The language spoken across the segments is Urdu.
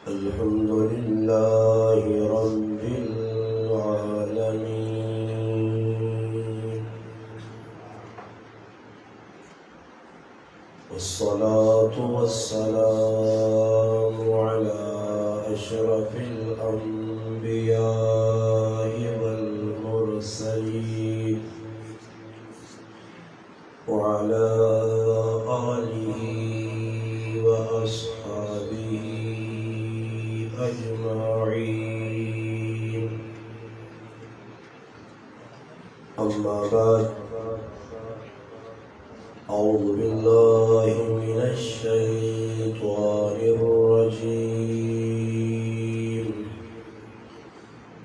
الحمد لله رب العالمين، والصلاة والسلام على أشرف الأنبياء والمرسلين وعلى آله وأصحابه أجمعين. أما بعد، أعوذ بالله من الشيطان الرجيم.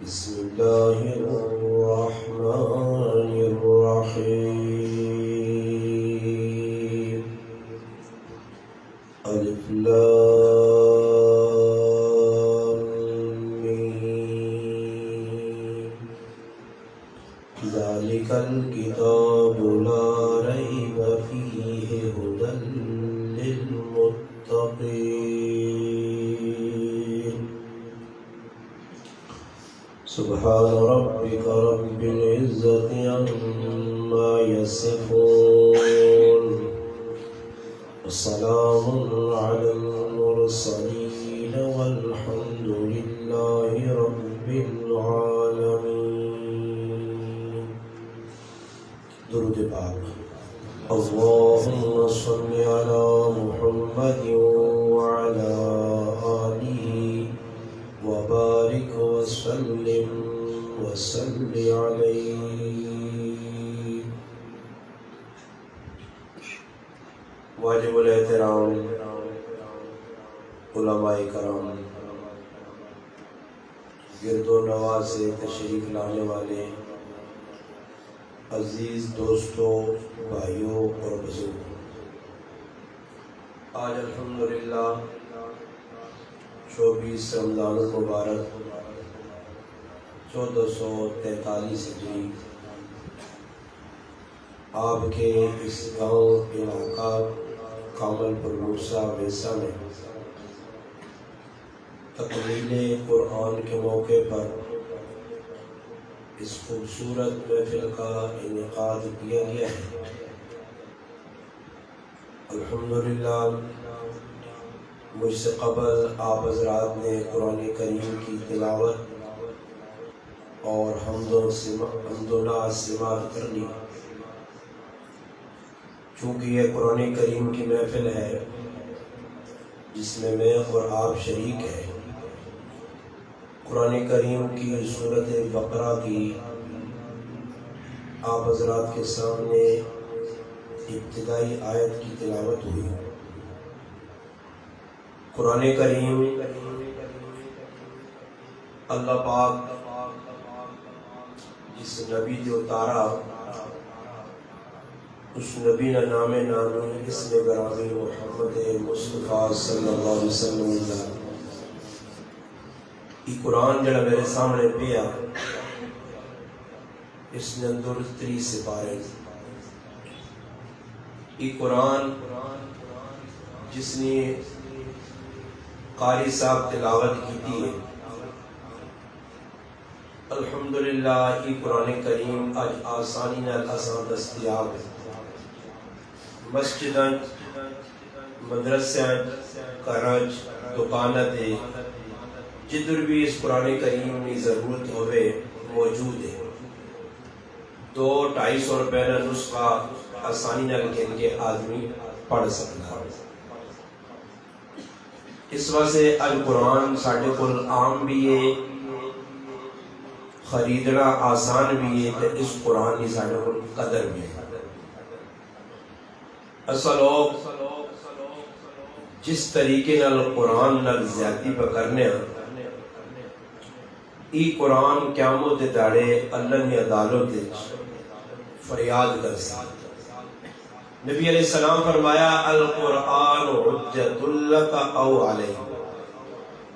بسم الله الرحمن الرحيم. ألف لام ميم. ذلك الكتاب لا ريب فيه هدى للمتقين. سبحان ربك رب العزة عما يصفون، وسلام على المرسلين والحمد لله رب العالمين. درود پاک. اللهم صل على محمد وعلى آله وبارك وسلم وصل عليه. واجب الاحترام علماء کرام، گرد و نواح سے تشریف لانے والے عزیز دوستوں، بھائیوں اور بزرگوں، آج الحمدللہ 24 رمضان المبارک 1443 ہجری آپ کے اس گاؤں علاقہ کامل پر موسیٰ ویسا میں تکمیل قرآن کے موقع پر اس خوبصورت محفل کا انعقاد کیا گیا ہے. الحمدللہ مجھ سے قبل آپ حضرات نے قرآن کریم کی تلاوت اور حمد و نعت سماعت کر لی. چونکہ یہ قرآن کریم کی محفل ہے جس میں اور آپ شریک ہیں، قرآن کریم کی سورۃ بقرہ کی آپ حضرات کے سامنے ابتدائی آیت کی تلاوت ہوئی. قرآن کریم اللہ پاک جس نبی جو اتارا اس نبی کا نام نامی اسم گرامی محمد مصطفیٰ صلی اللہ علیہ وسلم. یہ قرآن جڑا میرے سامنے پیا اس نے اندر 30 سپارے. یہ قرآن جس نے قاری صاحب تلاوت کی تھی، الحمدللہ یہ قرآن کریم آج آسانی نال آسان دستیاب ہے. مسجداں، مدرسیاں، کارج، دکانات جدھر بھی اس قرآن کریم کی ضرورت ہوئے موجود ہے. 200-250 روپے کا نسخہ آسانی نال کہن کے آدمی پڑھ سکتا ہے. اس واسطے آج قرآن ساڈے کول عام بھی ہے، خریدنا آسان بھی ہے، تے اس قرآن کی ساڈے کول قدر بھی ہے. اصل لوگ جس طریقے نال قرآن نال زیادتی پکڑنے ہیں، ای قرآن قیامت دے داڑے اللہ نے عدالت دے فریاد کر سکتا. نبی علیہ السلام فرمایا القرآن حجت لک او علیک.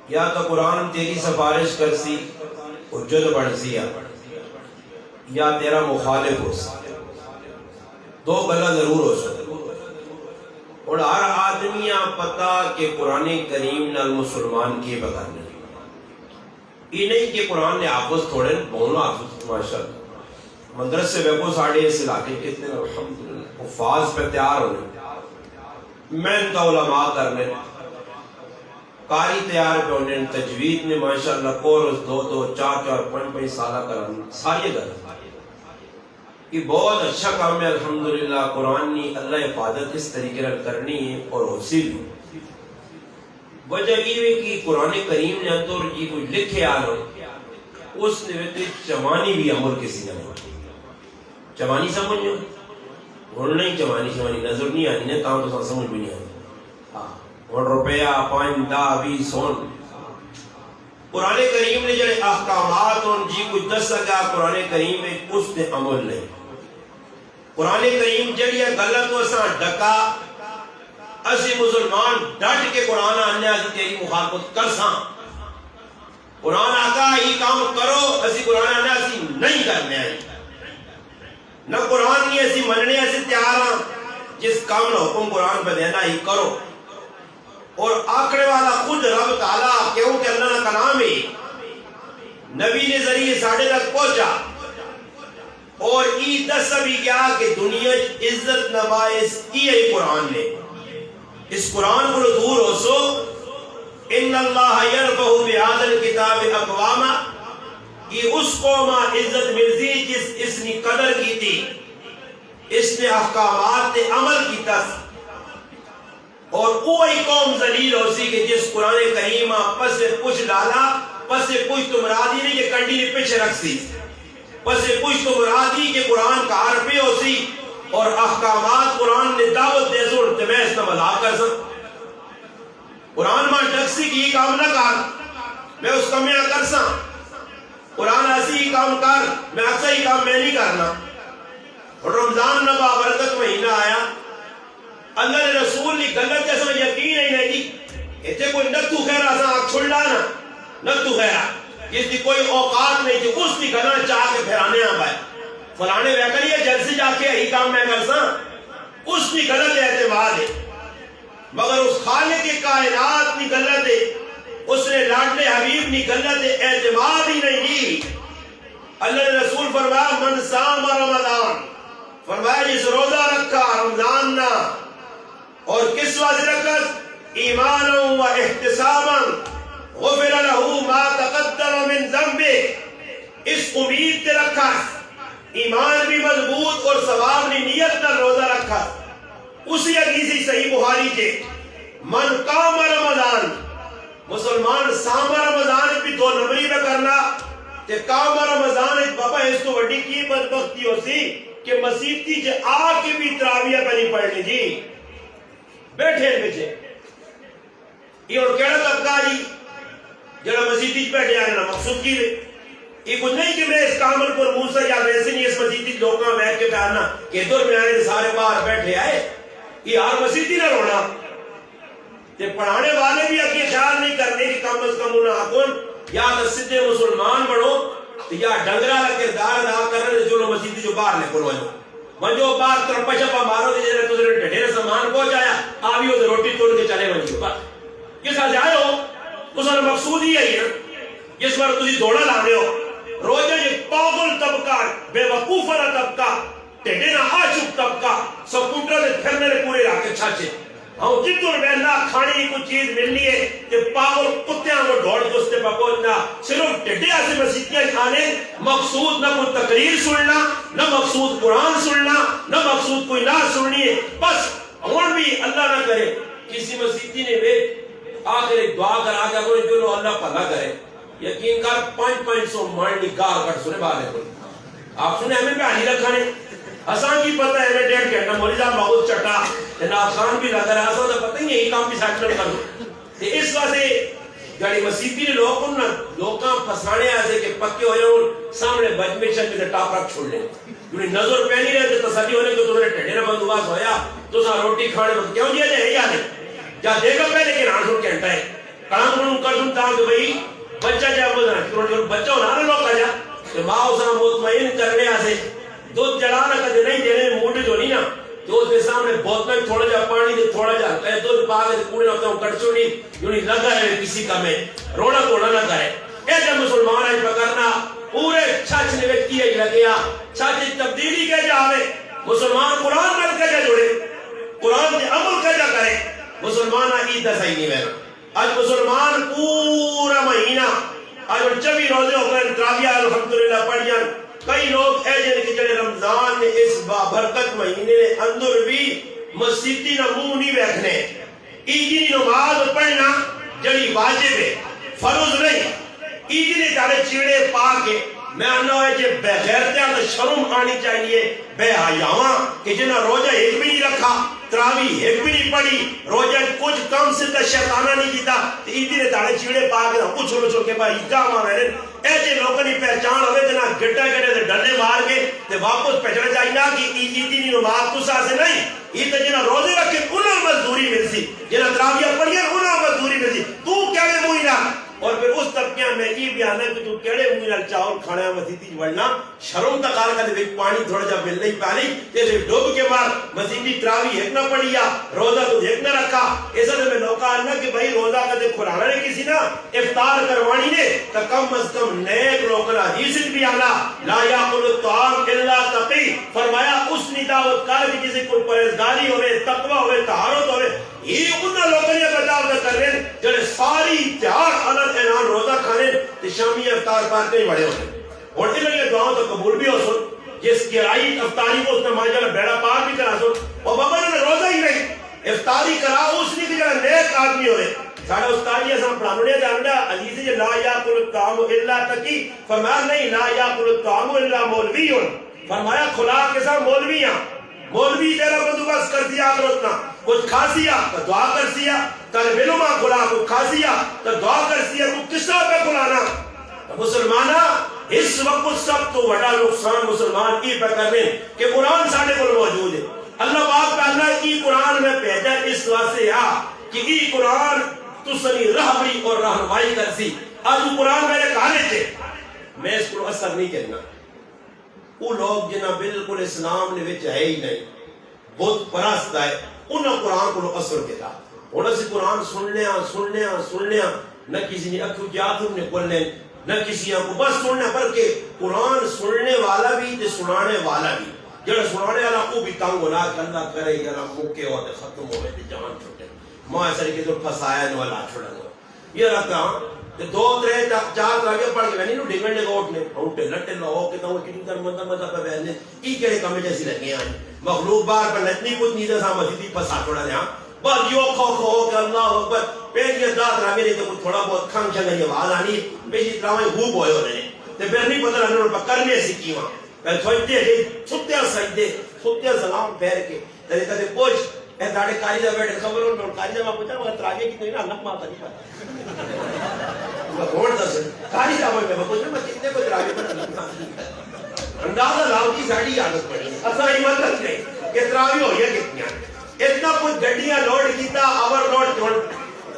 یا تو قرآن تیری سفارش کر سی، حجت بن سی، یا تیرا مخالف ہو سی. دو گلا ضرور ہو سکتا. اور ہر آدمیاں پتا کہ قرآن کریم نال مسلمان کی بتانے یہ نہیں کہ قرآن نے حافظ تھوڑے بہت حافظ ماشاءاللہ مدرسے بیکو ساڑھے اس علاقے کتنے الحمدللہ حفاظ پہ تیار ہونے محنت علماء کرنے قاری تیار پہ ہونے تجوید میں ماشاءاللہ کورس 2 4 5 سالہ کرنے ساری گھر یہ بہت اچھا کام ہے الحمدللہ قرآن نے اللہ حفاظت اس طریقے سے کرنی ہے اور حاصل بھی وجہ یہ ہے کہ قرآن کریم نے اندر جی کوئی لکھے آ رہا اس نے چوانی بھی عمر کسی نے چوانی سمجھو ہوں نہیں چوانی نظر نہیں آنی نا تاہم تو سمجھ بھی نہیں آنی ہوں روپیہ 5 10 20 سون قرآن کریم نے جڑے احکامات ان جی کچھ دس سکا قرآن کریم میں اس نے عمل نہیں قرآن کریم جڑی غلط و ساں ڈکا اسی مسلمان ڈٹ کے قرآن آنے اسی تیری مخالفت کر ساں قرآن آقا یہ کام کرو اسی قرآن آنے اسی نہیں کرنے آئی نہ قرآن نہیں اسی مننے اسی تیار ہاں جس کام نہ حکم قرآن پہ دینا ہی کرو اور آخرے والا خود رب تعالیٰ کیوں کہ اللہ کا کلام ہے نبی نے ذریعے ساڑھے تک پہنچا اور ای دس بھی کیا کہ دنیا عزت نبائس ای قرآن نے اس قرآن کو دور ہو سو ان اللہ یرفع بهذا الکتاب اقواما یہ اس قوم عزت ملتی جس اس نے قدر کی تھی اس نے احکامات تے عمل کی تس اور کوئی قوم ذلیل ہو سی کہ جس قرآن کریمہ پس پوچھ ڈالا پس پوچھ تو مرادی نہیں کہ کنڈی نے پیچھے رکھ سی پس پوچھ تو مرادی کہ قرآن کا عربی ہو سی اور احکامات قرآن نے دعوت دے سو تو میں اس کا مذاق کر سکتا قرآن ماں ٹکسی کی کام نہ کر میں اس کا میں کر سا قرآن ایسی کام کر میں اکثر ہی کام میں نہیں کرنا اور رمضان نہ بابرکت مہینہ آیا اللہ نے رسول نے غلط جیسا یقین ہی نہیں دی ایسے کوئی نتو خیر آسا آگ چھوڑ لانا نتو خیرہ جس کی کوئی اوقات نہیں تھی اس کی گنا چاہ کے پھرانے آن بائے فلانے ویکل یہ جلسی جا کے ہی کام میں کرسا اس کی غلط اعتماد ہے مگر اس خالق کی کائنات کی غلط ہے اس نے لاڈلے حبیب کی غلط اعتماد ہی نہیں دی اللہ نے رسول فرمایا من سام رمضان فرمایا جس روزہ رکھا رمضان نہ اور کس وجہ رکھت ایمانا و احتسابا غفر له ما تقدم من ذنبه اس امید تے رکھا ایمان بھی مضبوط اور ثواب نے نیت نہ روزہ رکھا اسی حدیث صحیح بخاری کے من قام رمضان مسلمان سام رمضان بھی 2 نمبری میں کرنا کہ قام رمضان بابا اس کو وڈی کی بدبختی ہو سی کہ مسیحی جے آ کے بھی تراویہ پہ نہیں پڑھنے جی بیٹھے پیچھے یہ اور کہنا طبقہ جی جڑا مسیحی بیٹھے آنے نا مقصود کی یہ کچھ نہیں کہ میں اس کامل پر موسیٰ یا ویسے نہیں اس مسیحی لوگاں بیٹھ کے پہننا کہ دور میں آنے سارے باہر بیٹھے آئے یہ ہر مسیحی نہ رونا کہ پڑھانے والے بھی اگے خیال نہیں کرنے کہ کم از کم انہاں حقن یا سدھے مسلمان بڑھو یا ڈنگرہ کا کردار ادا کرنے جو لوگ مسیحی جو باہر لے کھولو جو باہر ترپا شپا مارو دی جنہیں تُسے ڈھیر سامان پہنچایا آبی ہو روٹی توڑ کے چلے ونجو بات یہ ساتھ آئے ہو تو سارا مقصود ہی ہے جس بار تُسی دوڑا لانے ہو روجہ یہ پاگل طبقہ بے وقوفہ طبقہ ٹیڈے نہ آچک طبقہ سکوٹر دے پھرنے لے پورے راکے چھاچے ہاں جتنے بینا کھانے کی کچھ چیز ملنی ہے کہ پاگل کتیاں کو ڈھوڑ کے اس کے پہنچنا صرف ٹیڈے ایسے مسیحیاں کھانے مقصود نہ کوئی تقریر سننا نہ مقصود قرآن سننا نہ مقصود کوئی نعت سننی ہے بس اور بھی اللہ نہ کرے کسی مسیحی نے بے آخر ایک دعا کر آگیا کوئی جو لو اللہ پھلا کرے یقین کر 500 مانڈی گاہ کر سنے بارے کوئی آپ سنے ہمیں پہ آنی رکھانے حسان کی پتہ ہے میں 1.5 گھنٹہ مولی صاحب بہت چٹا جناب خان بھی لگا رہا حسان تو پتہ ہی نہیں کام بھی سیٹل کر دو اس واسے گاڑی مسیحی نے لوگ کن لوگاں پھسانے آسے کہ پکے ہو جاؤں سامنے بجمیشن میں ٹاپ رکھ چھوڑ لیں کیونکہ نظر پہ نہیں رہتے تسلی ہونے کہ تمہیں ٹھنڈے نہ بندواز ہویا تو سا روٹی کھانے بند کیوں دیا جائے یا نہیں جا دیکھا پہلے کہ ران سن کہنٹا ہے کام کنوں کر دوں تاں کہ بھئی بچہ جا بزنا بچہ ہونا نہ لوگ آجا کہ ماں اسنا مطمئن کرنے آسے دودھ جلانا کدے نہیں دینے موٹے جو نہیں نا تو اس کے سامنے بوتل میں تھوڑا جا پانی دے تھوڑا جا دودھ پا کے کوڑے نہ تو کڑچوڑی یونی لگا ہے کسی کا میں رونا توڑا نہ کرے اے جب مسلمان ہے پکڑنا پورے چھچ نے ویکھی ہے لگیا چھچ تبدیلی کے جاوے مسلمان قرآن نال کے جا جڑے قرآن دے عمل کے جا کرے مسلمان عید دا صحیح نہیں وینا آج مسلمان پورا مہینہ آج 24 روزے ہو گئے تراویح الحمدللہ پڑھیاں کئی لوگ اے جن کے جڑے رمضان نے اس بابرکت مہینے اندر بھی مسجدی نہ منہ نہیں ویکھنے عیدی نماز پڑھنا جڑی واجب ہے فرض نہیں عیدی نے جڑے چیڑے پا کے میں آنا ہے کہ بغیرتیاں تو شرم آنی چاہیے بے حیاواں کہ جنہاں روزہ ایک بھی نہیں رکھا تراویح ایک بھی نہیں پڑھی روزہ کچھ کم سے تا شیطانہ نہیں کیتا تو عیدی نے تاڑے چیڑے پا کے پوچھو لو کہ بھائی عیدگاہ ماں رہے ایسے لوگوں نے پہچان ہوئے جنا گٹا گٹے سے ڈلے مار کے تے واپس پہچانا چاہیے کہ عیدی نہیں نماز تو سا سے نہیں عید جنا روزے رکھے انہاں مزدوری ملسی جنا تراویح پڑھیے انہاں مزدوری ملسی تو کیڑے موئی نہ اور پھر اس طبقیاں میں یہ بیان ہے کہ تو کیڑے موئی نال چاول کھانا مسیدی وڑنا شرم دا کار کا دے پانی تھوڑا جا مل نہیں پانی تے ڈوب کے بعد مسیدی تراویح ایک نہ پڑھیا روزہ تو ایک نہ رکھا ایسا تو میں نوکا نہ کہ بھائی روزہ کا دے کھلانا نے کسی نہ افطار کروانی نے تو کم از کم نیک لوگوں حدیث بھی آنا لا یاکل الطعام الا تقی فرمایا اس نے دعوت کار کہ کسی کو پرہیزگاری ہوئے تقوی ہوئے طہارت ہوئے یہ انہاں لوگوں نے بتاؤ کر رہے ہیں جڑے ساری تہار علل اعلان روزہ کھانے تے شامی افطار پار کے بڑے ہوتے اور ان لوگوں دعاؤں تو قبول بھی ہو سن جس کی رائی افطاری کو اس نے ماجہ بیڑا پار بھی کرا سن اور بابا نے روزہ ہی نہیں افطاری کرا اس نے کہ جڑا نیک آدمی ہوئے ساڑھا استادی ایسا پڑھانوڑے جانڈا عزیزی جو لا یاکل الطعام الا تقی فرمایا نہیں لا یاکل الطعام الا مولویون فرمایا کھلا کے ساتھ مولویاں مولوی تیرا بندوبست کر دیا آخرتنا کچھ کھا سیا تو دعا کر سیا طالب علمہ کھلا کچھ کھا سیا تو دعا کر سیا تو کس طرح پہ کھلانا مسلمانہ اس وقت سب تو بڑا نقصان مسلمان کی پہ کرنے کہ قرآن ساڑھے کو موجود ہے اللہ پاک پہ اللہ کی قرآن میں پیدا اس واسطے آ کہ یہ قرآن تو سنی رہبری اور رہنمائی کر سی آج قرآن میرے کہانے تھے میں اس کو اثر نہیں کہنا وہ لوگ جنہ بالکل اسلام نے وچ ہے ہی نہیں بہت پرست ہے انہاں قرآن کو اثر کیا انہاں سے قرآن سن لیا نہ کسی نے اکھو جاتم نے کھولنے نہ کسی کو بس سننا بلکہ قرآن سننے والا بھی تے سنانے والا بھی جڑا سنانے والا کو بھی تنگ ہونا اللہ کرے یا موقع ہو تے ختم ہوئے تے جان چھوٹے ماں ایسا کہ تو پھسایا نو لا چھوڑا نو یہ رکھا تے دو ترے چار تراگے پڑھ کے نہیں نو ڈگن نے گوٹ نے اوٹے لٹے لو کہ تو کتنی کر مطلب پہ بیان ای کہڑے کم جیسی لگے ہیں مخلوق بار پر نتنی کچھ نہیں سا مسجدی پھسا چھوڑا دیا بس یو کھو کہ اللہ اکبر پیٹ کے دات راگے نے تو تھوڑا بہت کھنگ چھنگ آواز آنی پیشی تراویں خوب ہوئے ہونے تے پھر نہیں پتہ رہنے پر کرنے سیکھی وہاں پھر سوچتے ہیں چھتے سجدے چھتے سلام پھیر کے تے کہتے پوچھ اے داڑے کاری دا بیٹھے خبر ہوں کاری دا میں پوچھا مگر تراگے کی تو ہی نا اللہ ماتا نہیں پاتا میں گھوڑ دا سے کاری دا میں پوچھا میں کتنے کو تراگے پر اللہ ماتا نہیں پاتا اندازہ لاؤ کی ساڑی عادت پڑی اصلا ایمان رکھ نہیں کہ تراوی ہوئی ہے کتنی اتنا کچھ گڈیاں لوڈ کیتا اوور لوڈ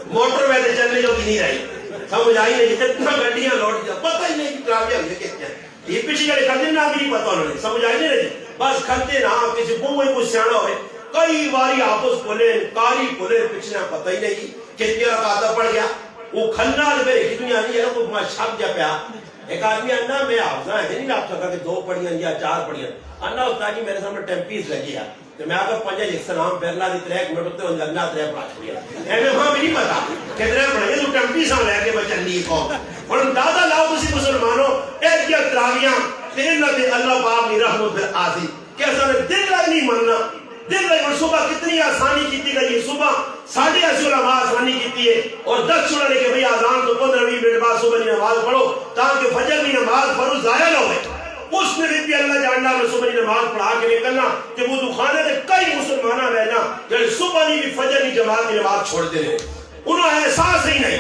موٹر وے تے چلنے جو کی نہیں رہی سمجھ آئی نہیں اتنا گڈیاں لوڈ کیتا پتہ ہی نہیں کہ تراوی ہوئی ہے کتنی یہ پیچھے جڑے کھڑے نہ بھی پتہ انہوں نے سمجھ آئی نہیں رہی بس کھڑتے نہ کسی کو کوئی سیاڑا ہوئے کئی باری آپس کھولے کاری کھولے پچھنا پتہ ہی نہیں کتنی رکعتہ پڑھ گیا وہ کھلنا میرے کتنی آنی ہے وہ شک جا پیا ایک آدمی اننا میں حافظہ ہے نہیں آپ سکا کہ 2 پڑھیاں یا 4 پڑھیاں اننا استاد جی میرے سامنے ٹیمپیس لگی ہے تو میں آگا پنجا ایک سلام پہلا دی 3 منٹ ہوتے ہیں لگنا 3 پڑھا چھوڑیا ایمیں وہاں بھی نہیں پتا کہ 3 پڑھیں تو ٹیمپیس ہم لے کے بچن نہیں کو اور اندازہ لاؤ کسی مسلمانوں ایک یا تراویاں تین دے اللہ پاک کی رحمت پھر آتی کہ اصلا دل لگ نہیں مننا دل لگ اور صبح کتنی آسانی کیتی گئی صبح 8:30 علماء آسانی کیتی ہے اور 10 چھوڑنے کے بھئی آزان تو 15-20 منٹ بعد صبح کی نماز پڑھو تاکہ فجر کی نماز فرض ظاہر نہ ہوئے اس نے بھی اللہ جاننا میں صبح کی نماز پڑھا کے نکلنا کہ وضو خانے میں کئی مسلمانہ رہنا جب صبح نہیں بھی فجر کی جماعت کی نماز چھوڑتے ہیں انہوں احساس ہی نہیں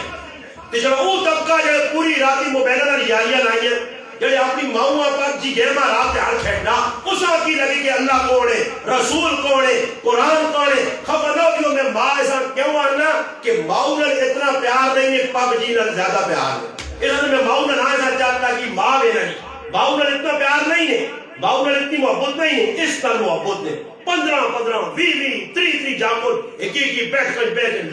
کہ جب وہ طبقہ جب پوری راتی موبائلہ نہ یاریاں لائی ہے جڑے اپنی ماؤں پاک جی گیما رات ہر کھیڑنا اس وقت کی لگی کہ اللہ کون ہے رسول کون ہے قرآن کون ہے خبر نہ کہ میں ماں ایسا کیوں آنا کہ ماؤں نے اتنا پیار نہیں ہے پاک جی نے زیادہ پیار ہے اس میں ماؤں نے ایسا چاہتا کہ ماں بھی نہیں ماؤں نے اتنا پیار نہیں ہے ماؤں نے اتنی محبت نہیں ہے اس طرح محبت نے 15 20 30 جامل ایک بیٹھ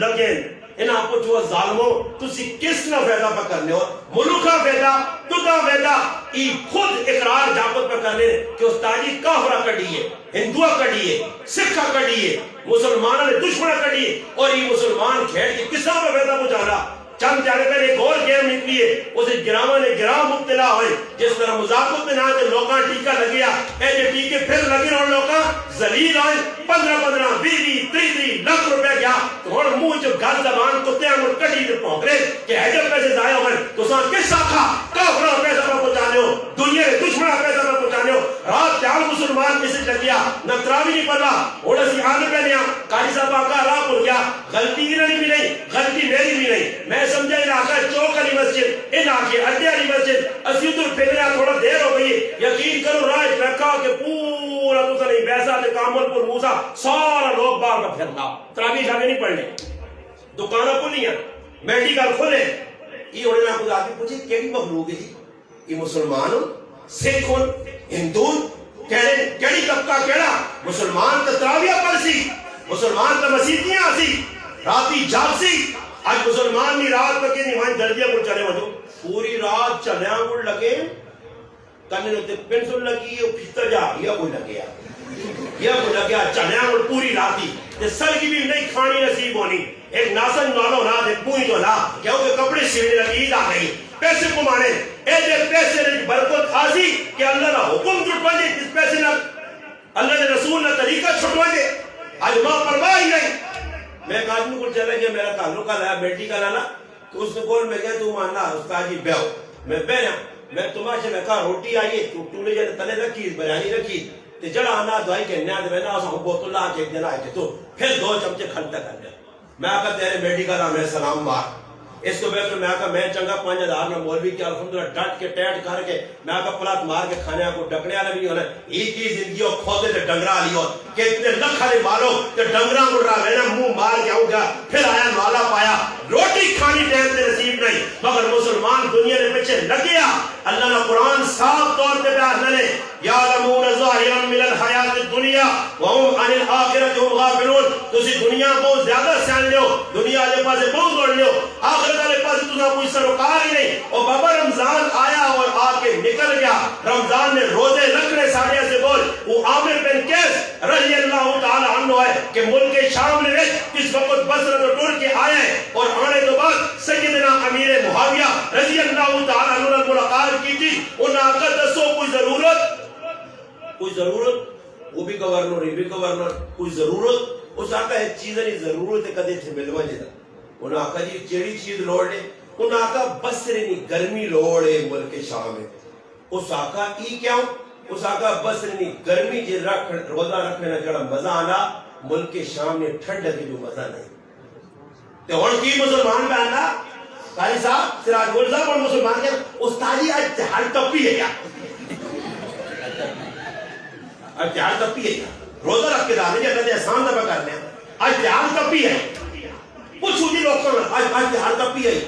لگے انہاں پوچھو ظالمو تسی کس نہ فائدہ پہ کرنے ہو ملوکا فائدہ تدا فائدہ ای خود اقرار جامل پہ کرنے کہ استادی کافرہ کڑیے ہندوہ کڑیے سکھا کڑیے مسلمانوں نے دشمنہ کڑیے اور یہ مسلمان کھیڑ کے کس طرح پہ فائدہ پہنچانا چند جانے پر ایک اور گیم نکلی ہے اسے گرامہ نے گرام مبتلا ہوئے جس طرح مذاقت میں نہ کہ لوگاں ٹیکہ لگیا ایجے ٹیکے پھر لگے اور لوگاں ذلیل ہوئے 15 20 30 لاکھ روپے گیا تو ہر منہ جو گل زبان کتے ہم کٹی دے پہنکرے کہ ایجے پیسے ضائع ہوئے تو ساں کس آخا کافرہ پیسہ پر پہنچانے ہو دنیا کے دشمنہ پیسہ پر پہنچانے ہو رات چال مسلمان کسی لگیا نہ تراوی نہیں پڑھا اور اسی آنے پہ نیا قاری صاحب آقا راہ پڑھ گیا غلطی انہوں بھی نہیں غلطی میری بھی نہیں میں سمجھا علاقہ چوک علی مسجد علاقے اڈے علی مسجد اسی ادھر پھیلیا تھوڑا دیر ہو گئی یقین کرو راج رکھا کہ پورا دوسرا نہیں بیسا تے کامل پور موسیٰ سارا لوگ باہر کا پھرنا تراوی جانے نہیں پڑھنے دکانہ کھلیاں میڈیکل کھلے یہ ہونے میں خود آدمی پوچھے کیڑی مخلوق ہے جی یہ مسلمان سکھ ہندو کیڑی طبقہ کیڑا مسلمان تو تراویہ پڑھ سی مسلمان تو مسیحیاں سی راتی جاگ سی آج مسلمان نہیں رات پر کے نہیں درجہ پر چلے وجو پوری رات چلیاں گڑ لگے کنے نوتے پینسل لگی ہے پھیتا جا یہ کوئی لگیا چلیاں گڑ پوری راتی تے سر کی بھی نہیں کھانی نصیب ہونی ایک ناسن نالو نا دے پوئی تو نا کیونکہ کپڑے سیڑھے لگی عید آ گئی پیسے کمانے اے دے پیسے نے برکت آسی کہ اللہ نے حکم چھٹوا دے اس پیسے نہ اللہ نے رسول نے طریقہ چھٹوا دے آج ماں پرواہ ہی نہیں میں ایک آدمی کو چلے گیا میرا تعلق کا لایا بیٹی کا لانا تو اس نے بول میں گیا تو ماننا استاد جی بیو میں بینا میں تماشے میں کہا روٹی آئیے تو نے جانے تلے رکھی بریانی رکھی تے جڑا آنا دوائی کے نیاد میں نا اسا بوتل لا کے ایک دن آئے تو پھر 2 چمچے کھلتا کر دیا میں آقا تیرے بیٹی کا نام ہے سلام مار اس کو بہتر میں آقا میں چنگا 5000 میں مولوی کیا الحمدللہ ڈٹ کے ٹیٹ کر کے میں آقا پلات مار کے کھانے کو ڈکڑے آنے بھی ہونا ایک ہی زندگی اور کھودے تے ڈنگرہ آلی ہو کہ اتنے لکھا لے مارو تے ڈنگرہ مڑ رہا میں نے منہ مار کے آؤں گا پھر آیا مالا پایا روٹی کھانی ٹائم تے نصیب نہیں مگر مسلمان دنیا نے پیچھے لگیا اللہ نے قرآن صاف طور پہ بیان نے یعلمون ظاہرا من الحیات الدنیا وهم عن الآخرۃ هم غافلون تسی دنیا بہت زیادہ سیان لیو دنیا دے پاسے بہت دوڑ لیو آخرت والے پاسے تساں کوئی سروکار ہی نہیں اور بابا رمضان آیا اور آ کے نکل گیا رمضان نے روزے رکھنے ساڑھے سے بول وہ عامر بن قیس رضی اللہ تعالی عنہ ہے کہ ملک شام نے اس وقت بصرہ تو ٹر کے آئے اور آنے تو بعد سیدنا امیر معاویہ رضی اللہ تعالی عنہ نے ملاقات کی تھی انہاں کا دسو کوئی ضرورت وہ بھی گورنر یہ بھی گورنر کوئی ضرورت اس آقا ایک چیز نہیں ضرورت ہے کدے تھے ملوا جدا انہاں آقا جی چیڑی چیز لوڑ لے انہاں آقا بسرے نہیں گرمی لوڑ ہے ملک شام ہے اس آقا ای کیا اس آقا بسرے نہیں گرمی جی روزہ رکھنے نہ جڑا مزہ آنا ملک شام نے ٹھنڈ کے جو مزہ نہیں تو اور کی مسلمان میں آنا قاری صاحب سراج گل صاحب اور مسلمان کے استادی آج تہار تپی ہے کیا آج تہار تپی ہے روزہ رکھ کے دانے جاتا ہے احسان دبا کرنے آج تہار تپی ہے پوچھو جی لوگ کرنا آج تہار تپی ہے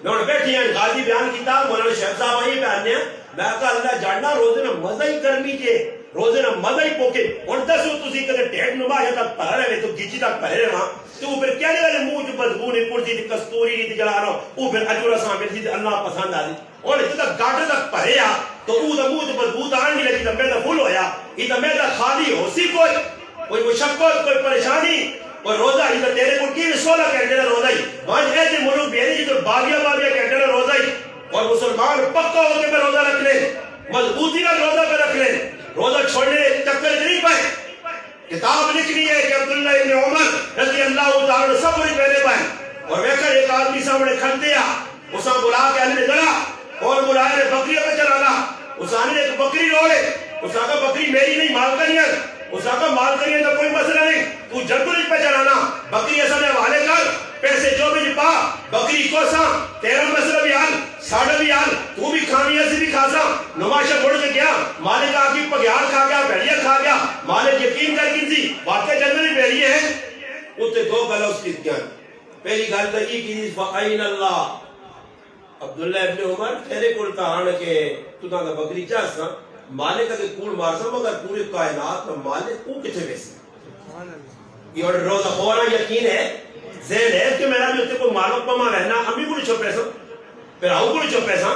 میں انہیں بیٹھی ہیں غازی بیان کیتا مولانا شیخ صاحب آئیے بیان نے میں کہا اللہ جاننا روزے نے مزہ ہی کرمی جے روزے نے مزہ ہی پوکے اور دسو تسی کدے ڈیڑھ نما یا تک پڑھ رہے تو گیچی تک پڑھ رہے وہاں تو پھر کیا لگا منہ جو بدبو نہیں پڑتی تھی کستوری نہیں تھی جلا رہا وہ پھر اجورا سامنے تھی اللہ پسند آ دی اور اتنا گاڑے تک پڑھے آ تو وہ منہ جو بدبو آن نہیں لگی تو میدا فل ہویا یہ تو میدا خالی ہو سی کوئی مشقت کوئی پریشانی اور روزہ ہی تو تیرے کو کی 16 گھنٹے روزہ ہی وہاں ایسے ملوک بیری تو باغیا گھنٹے روزہ ہی اور مسلمان پکا ہو کے روزہ رکھ لیں مضبوطی کا روزہ پہ رکھ لیں روزہ چھوڑنے چکر نہیں پائے کتاب لکھنی ہے کہ عبداللہ ابن عمر رضی اللہ تعالیٰ نے سب نہیں پہلے پائے اور ویکر ایک آدمی سامنے کھل دیا اسا بلا کے اللہ نے ذرا اور بلائے بکریوں پہ چلانا اسا نے ایک بکری روڑے اسا کا بکری میری نہیں مال کا نہیں ہے اسا کا مال کا نہیں ہے تو کوئی مسئلہ نہیں تو جنگل پہ چلانا بکری ایسا نے حوالے کر پیسے جو بھی پا بکری کو سا تیرا مسئلہ بھی حال ساڑھا بھی حال تو بھی کھانی ایسی بھی کھا سا نماشہ بڑھ کے گیا مالک آگی پگیار کھا گیا بیڑیا کھا گیا مالک یقین کر کی تھی واقعی جنگلی بیڑیے ہیں اتنے 2 گلہ اس کی اتیان پہلی گل تو یہ کی فَأَيْنَ اللَّهِ عبداللہ ابن عمر تیرے کول کہانا کہ تو دا بکری چاہسا مالک اگر کوڑ مارسا مگر پورے کائنات میں مالک کو کتے ویسی یہ روزہ خورا یقین ہے ذہن ہے کہ میرا بھی اتنے کوئی مالک پما رہنا امی کو نہیں چھپے سا پھر آؤ کو نہیں چھپے سا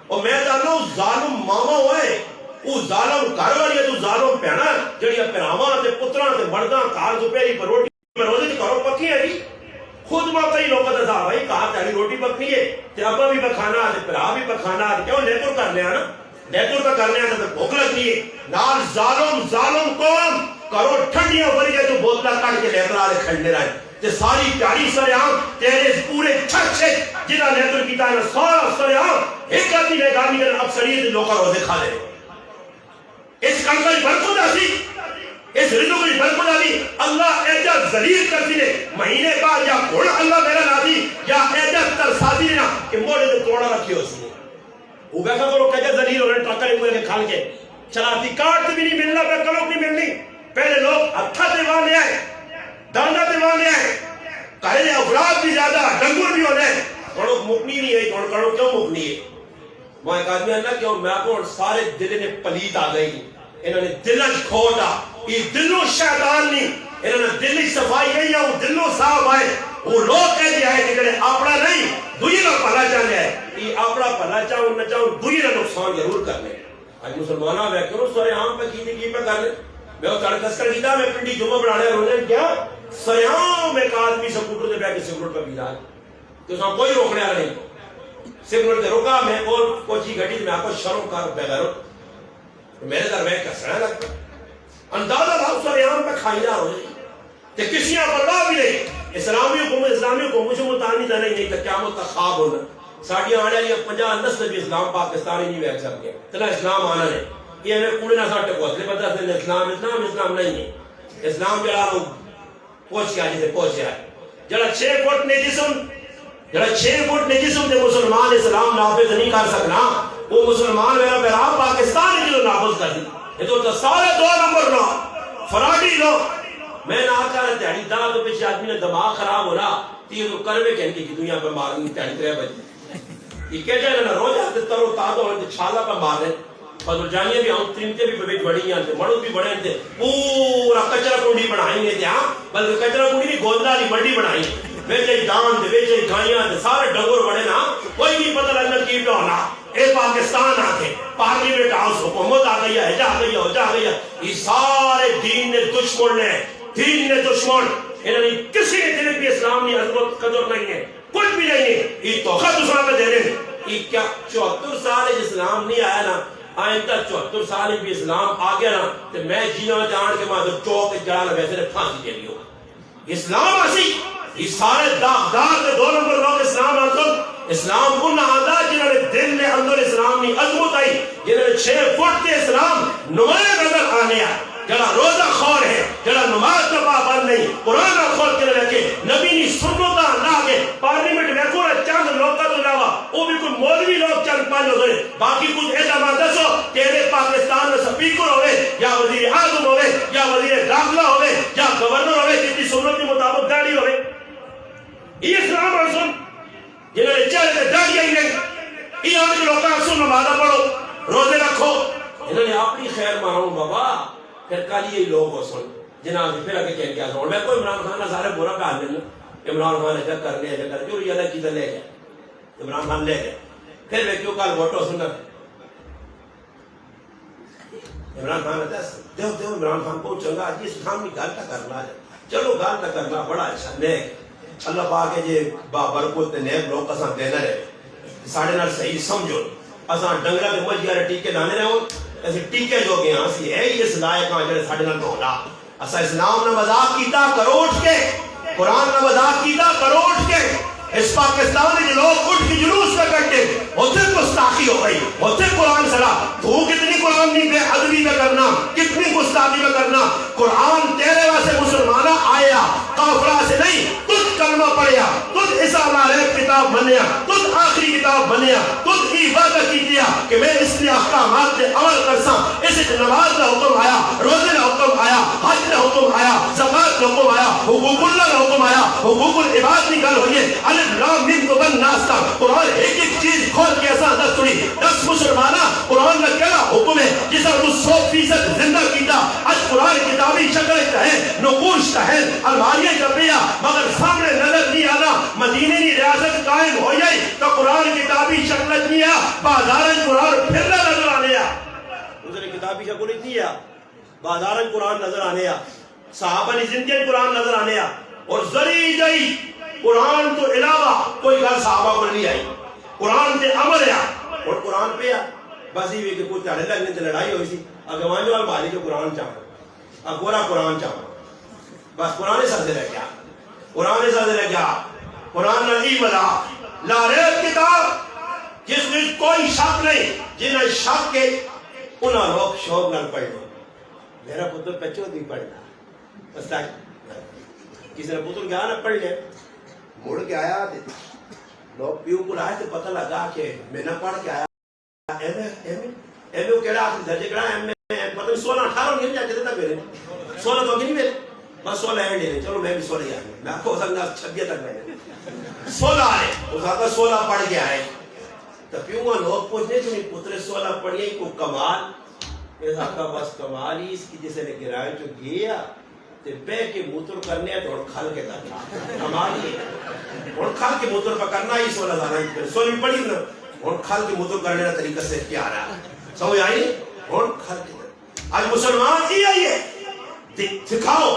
اور میں جاننا ہوں ظالم ماما ہوئے وہ ظالم گھر والی ہے تو ظالم پہنا جڑی پراواں تے پتراں تے مرداں کار دوپہری پر روٹی پر روزے تے کرو پکی ہے جی خود ماں کئی لوگوں کا تھا بھائی کہا تیاری روٹی پکنی ہے تے ابا بھی پکھانا تے پھرا بھی پکھانا کیوں نیتر کر لیا نا نیتر کا کر لیا تے بھوک لگتی ہے نال ظالم قوم کرو ٹھنڈیاں بھری ہے تو بوتلا کٹ کے نیتر والے کھڑنے رہے تے ساری پیاری سریام تیرے پورے چھچ جنہاں نیتر کیتا ہے سارا سریام ایک آدمی نے گامی کر اکثریت لوگا روزے کھا لے اس کنکل برکت آسی اس رزق کی برکت آسی اللہ ایجا ذلیل کرتی نے مہینے بعد یا گھوڑ اللہ میرا نازی یا ایجا ترسازی نے کہ موڑے تو توڑا رکھی ہو سی وہ بیٹھا کرو کجا ذلیل ہو رہے ٹرکر موڑے کے کھال کے چلاتی کارٹ بھی نہیں ملنا پہ کلوک نہیں ملنی پہلے لوگ اتھا دیوان لے آئے داندہ دیوان لے آئے کہے افراد بھی زیادہ ڈنگر بھی ہونے کڑوک مکنی نہیں ہے کڑوک کیوں مکنی ہے وہ ایک آدمی اللہ کیوں میں کو سارے دل نے پلیت آ گئی انہوں نے دلج کھوٹا یہ دلوں شیطان نہیں انہوں نے دلی صفائی نہیں ہے وہ دلوں صاحب آئے وہ لوگ کہتے ہیں کہ جنہیں اپنا نہیں دوئی نہ پہلا چاہنے ہے یہ اپنا پہلا چاہوں نہ چاہوں دوئی نہ نقصان ضرور کرنے آج مسلمانہ میں کیوں سورے عام پہ کی پہ کرنے میں وہ تڑکس کر دیتا میں پنڈی جمعہ بڑھانے روزے کیا سورے عام ایک آدمی سکوٹر دے بیٹھ کے سکوٹر پہ بیدار تو اس میں کوئی روکنے آ نہیں سگنل دے رکا میں کوچی گھڑی میں آپ کو شرم کر بغیر میرے در میں کسرہ لگتا اندازہ لاؤ سریان پہ کھائی جا ہو جائے کہ کسی یہاں پرواہ بھی نہیں اسلامی حکومت مجھے متانی تھا نہیں تو قیامت کا خواب ہونا ساڑھیاں آنے لیا 50 نسل بھی اسلام پاکستانی نہیں ویک سکتے ہیں تلا اسلام آنا ہے یہ ہمیں کوڑے نہ ساٹھے کو اسلے پتہ سے اسلام نہیں ہے اسلام جڑا لوگ پہنچ گیا جسے پہنچ گیا جڑا 6 فٹ نے جسم دے مسلمان اسلام نافذ نہیں کر سکنا وہ مسلمان میرا پیغام پاکستان ہے جو نافذ کر دی یہ تو سارے 2 نمبر لو فراڈی لو میں نہ آتا رہا تیاری دا تو پیچھے آدمی نے دماغ خراب ہو رہا تیئے تو کروے کہنے کی دنیا پہ مارنی تیاری 3 بجے یہ کہہ جائے نا روز آتے ترو تازہ ہونے چھالا پہ مار رہے فضل جانیے بھی ہم ترمتے بھی بڑی بڑی ہیں مڑو بھی بڑے ہیں پورا کچرا کنڈی بنائیں گے ہاں بلکہ کچرا کنڈی نہیں گوندہ لی منڈی بنائیں ویچے دان دے ویچے گھائیاں دے سارے ڈنگر بڑے نا کوئی نہیں پتہ لگنا کی پہ ہونا اے پاکستان آکے پارلیمنٹ ہاؤس حکومت آ گئی ہے جا گئی ہے جا گئی ہے یہ سارے دین نے دشمن انہوں نے کسی نے دل بھی اسلام نہیں عظمت قدر نہیں ہے کچھ بھی نہیں ہے یہ توخہ دوسرا پہ دے رہے ہیں یہ کیا 74 سال اسلام نہیں آیا نا آئندہ 74 سال بھی اسلام آ گیا نا تو میں جینا جان کے ماں چوک جڑانا ویسے نے پھانسی دے لیو اسلام اسی یہ سارے داغدار کے 2 نمبر لوگ اسلام آزم اسلام ان آدھا جنہوں نے دل نے اندر اسلام نہیں عظمت آئی جنہوں نے 6 فٹ کے اسلام نمائے نظر آنے آئے جڑا روزہ خور ہے جڑا نماز کا پابند نہیں قرآن خور کے لگے نبی نے سنتا نہ آگے پارلیمنٹ میں کوئی چند لوگ کا تو علاوہ وہ بھی کوئی مولوی لوگ چند 5 ہوئے باقی کچھ ایسا ماندس ہو تیرے پاکستان میں سپیکر ہوئے یا وزیر اعظم ہوئے یا وزیر داخلہ ہوئے یا گورنر ہوئے جتنی سنت کے مطابق داڑھی ہوئے یہ اسلام رسول جنہوں نے چہرے سے داڑھی ہی نہیں یہ آن کے لوگ کا سن نمازہ پڑھو روزے رکھو انہوں نے اپنی خیر مانوں بابا پھر کل یہ لوگ ہو سن جناب پھر آگے کہہ کیا سن میں کوئی عمران خان سارے برا پہ آنے لیں عمران خان ایسا کرنے ایسا کرنے جو یہ الگ چیزیں لے گئے عمران خان لے گئے پھر میں کیوں کل ووٹو سننا عمران خان ہے دیو عمران خان کو چنگا جس خان کی گالتا کرنا ہے چلو گالتا کرنا بڑا اچھا نیک اللہ پاک ہے جی برکت نیک لوگ کساں دینا رہے ساڑھے نال صحیح سمجھو اساں ڈنگرہ کے مجھ یارے ٹیکے دانے رہے ہوں ایسے ٹیکے جو گئے ہیں اسی ہے اس لائق ہاں جڑے ساڑھے نال مولا اسا اسلام نے مذاق کیتا کروڑ کے قرآن نے مذاق کیتا کروڑ کے اس پاکستان میں لوگ اٹھ کے جلوس میں کرتے ہوتے گستاخی ہو گئی ہوتے قرآن سڑا تو کتنی قرآن نہیں بے ادبی میں کرنا کتنی گستاخی میں کرنا قرآن تیرے واسے مسلمانہ آیا کافرہ سے نہیں تجھ کلمہ پڑھیا تجھ عیسیٰ علیہ کتاب بنیا تجھ آخری کتاب بنیا تجھ ہی وعدہ کی دیا کہ میں اس نے احکامات سے عمل کرساں اس نماز کا حکم آیا روزے کا حکم آیا حج کا حکم آیا زکات کا حکم آیا حقوق اللہ کا حکم آیا حقوق العباد کی گل ہوئی ہے الف لام میم تو بن ناستا قرآن ایک ایک چیز کھول کے ایسا دس سنی 10 مسلمانہ قرآن کا کیا حکم ہے جسا تو 100% زندہ کیتا آج قرآن کتابی شکل ہے نقول مشتہل الماریاں جپیا مگر سامنے نظر نہیں آنا مدینے کی ریاست قائم ہو جائے تو قرآن کتابی شکل نہیں ہے بازار قرآن پھر نظر آنے اسے کتابی شکل نہیں ہے بازار قرآن نظر آنے صحابہ نے زندگی قرآن نظر آنے اور ذری جائی قرآن تو علاوہ کوئی گل صحابہ کو نہیں آئی قرآن تے عمل ہے اور قرآن پہ بس یہ کہ کوئی تھاڑے لگنے تے لڑائی ہوئی سی اگوان جو الماری جو قرآن چاہتا اگورا قرآن چاہتا بس قرآن سر سے رہ گیا قرآن سر سے رہ گیا قرآن نبی ملا لا ریب کتاب جس میں کوئی شک نہیں جنہیں شک کے انہاں لوگ شوق نہ پڑھ لو میرا پتر پچھو نہیں پڑھنا بس کسی نے پتر گیا نہ پڑھ لے مڑ کے آیا لوگ پیو کو لائے تو پتہ لگا کہ میں نہ پڑھ کے آیا ایم اے کہڑا آخری درجے کہڑا ایم اے پتہ 16-18 نہیں جاتے تھے میرے 16 تو نہیں میرے بس 16 اینڈ ہے چلو میں بھی 16 ہی آگے میں آپ کو سکتا 26 تک میں نے 16 آئے اس آقا 16 پڑھ کے آئے تو پیو وہ لوگ پوچھنے تمہیں پتر 16 پڑھئے کو کمال اس آقا بس کمال ہی اس کی جسے نے گرائے جو گیا تے بے کے موتر کرنے ہے تو اور کھل کے کرنا کمال ہی اور کھل کے موتر پر کرنا ہی 16 زانہ ہی 16 پڑھی نا اور کھل کے موتر کرنے کا طریقہ سے کیا رہا سمجھ آئی اور کھل کے آج مسلمان کی آئیے سکھاؤ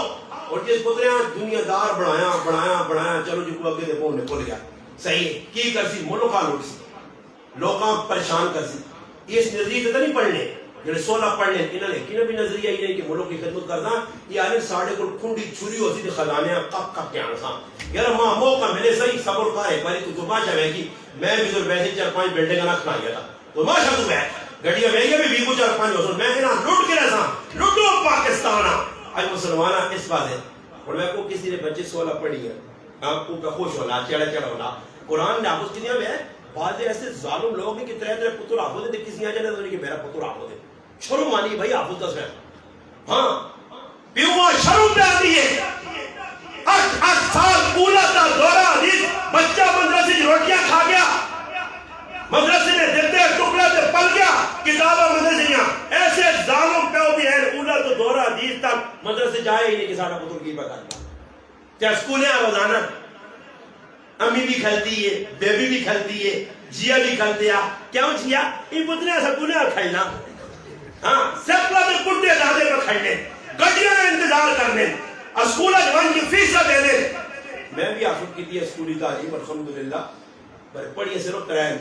اور جس پترے دنیا دار بڑھایا چلو جو کو اگے دے پہنے کھول گیا صحیح ہے کی کر سی ملکہ لوٹ سی لوکاں پریشان کر سی اس نظریے سے نہیں پڑھنے جڑے 16 پڑھنے انہوں نے کینہ بھی نظریہ ہی نہیں کہ ملک کی خدمت کرنا یہ آنے ساڑھے کو کھنڈی چھوری ہوتی تھی خزانے کپ کے آنا سا یار ماں موقع ملے صحیح صبر کا ہے باری تو باشا ہے کہ میں بھی تو ویسے 4-5 بلڈنگ نہ کھنا گیا تھا تو باشا تو ہے گھڑیاں میں یہ بھی 4-5 ہو میں نا لوٹ کے رہا لوٹو پاکستان آج مسلمانہ اس بات ہے اور میں کو کسی نے بچے 16 پڑھی ہے آپ کو خوش ہونا چڑھا ہونا قرآن نے آپ اس کی دیا میں بعض ایسے ظالم لوگ ہیں کہ ترے پتر آفو دے کسی آ جانے تو کہ میرا پتر آفو دے شروع مانی بھائی آفو دس میں ہاں پیوہ شروع پہ آتی ہے 8 سال پولا تا دورہ حدیث بچہ مدرسے کی روٹیاں کھا گیا مدرسے نے دیتے ٹکڑے سے پل گیا کتابہ مدرسے یہاں ایسے ظالم پہ بھی ہے اولا تو دورہ حدیث تک مدرسے جائے ہی نہیں کہ سارا پتر کی پکڑنا کیا اسکولیں روزانہ امی بھی کھلتی ہے بیبی بھی کھلتی ہے جیا بھی کھلتے ہیں کیوں جیا یہ پتنے ایسا کنے کھلنا ہاں سیپلا میں کٹے دادے پر کھلنے گھڑیاں میں انتظار کرنے اسکولہ جوان کی فیسہ دینے میں بھی آفت کی تھی اسکولی تعلیم الحمدللہ پر پڑھئے صرف کرائن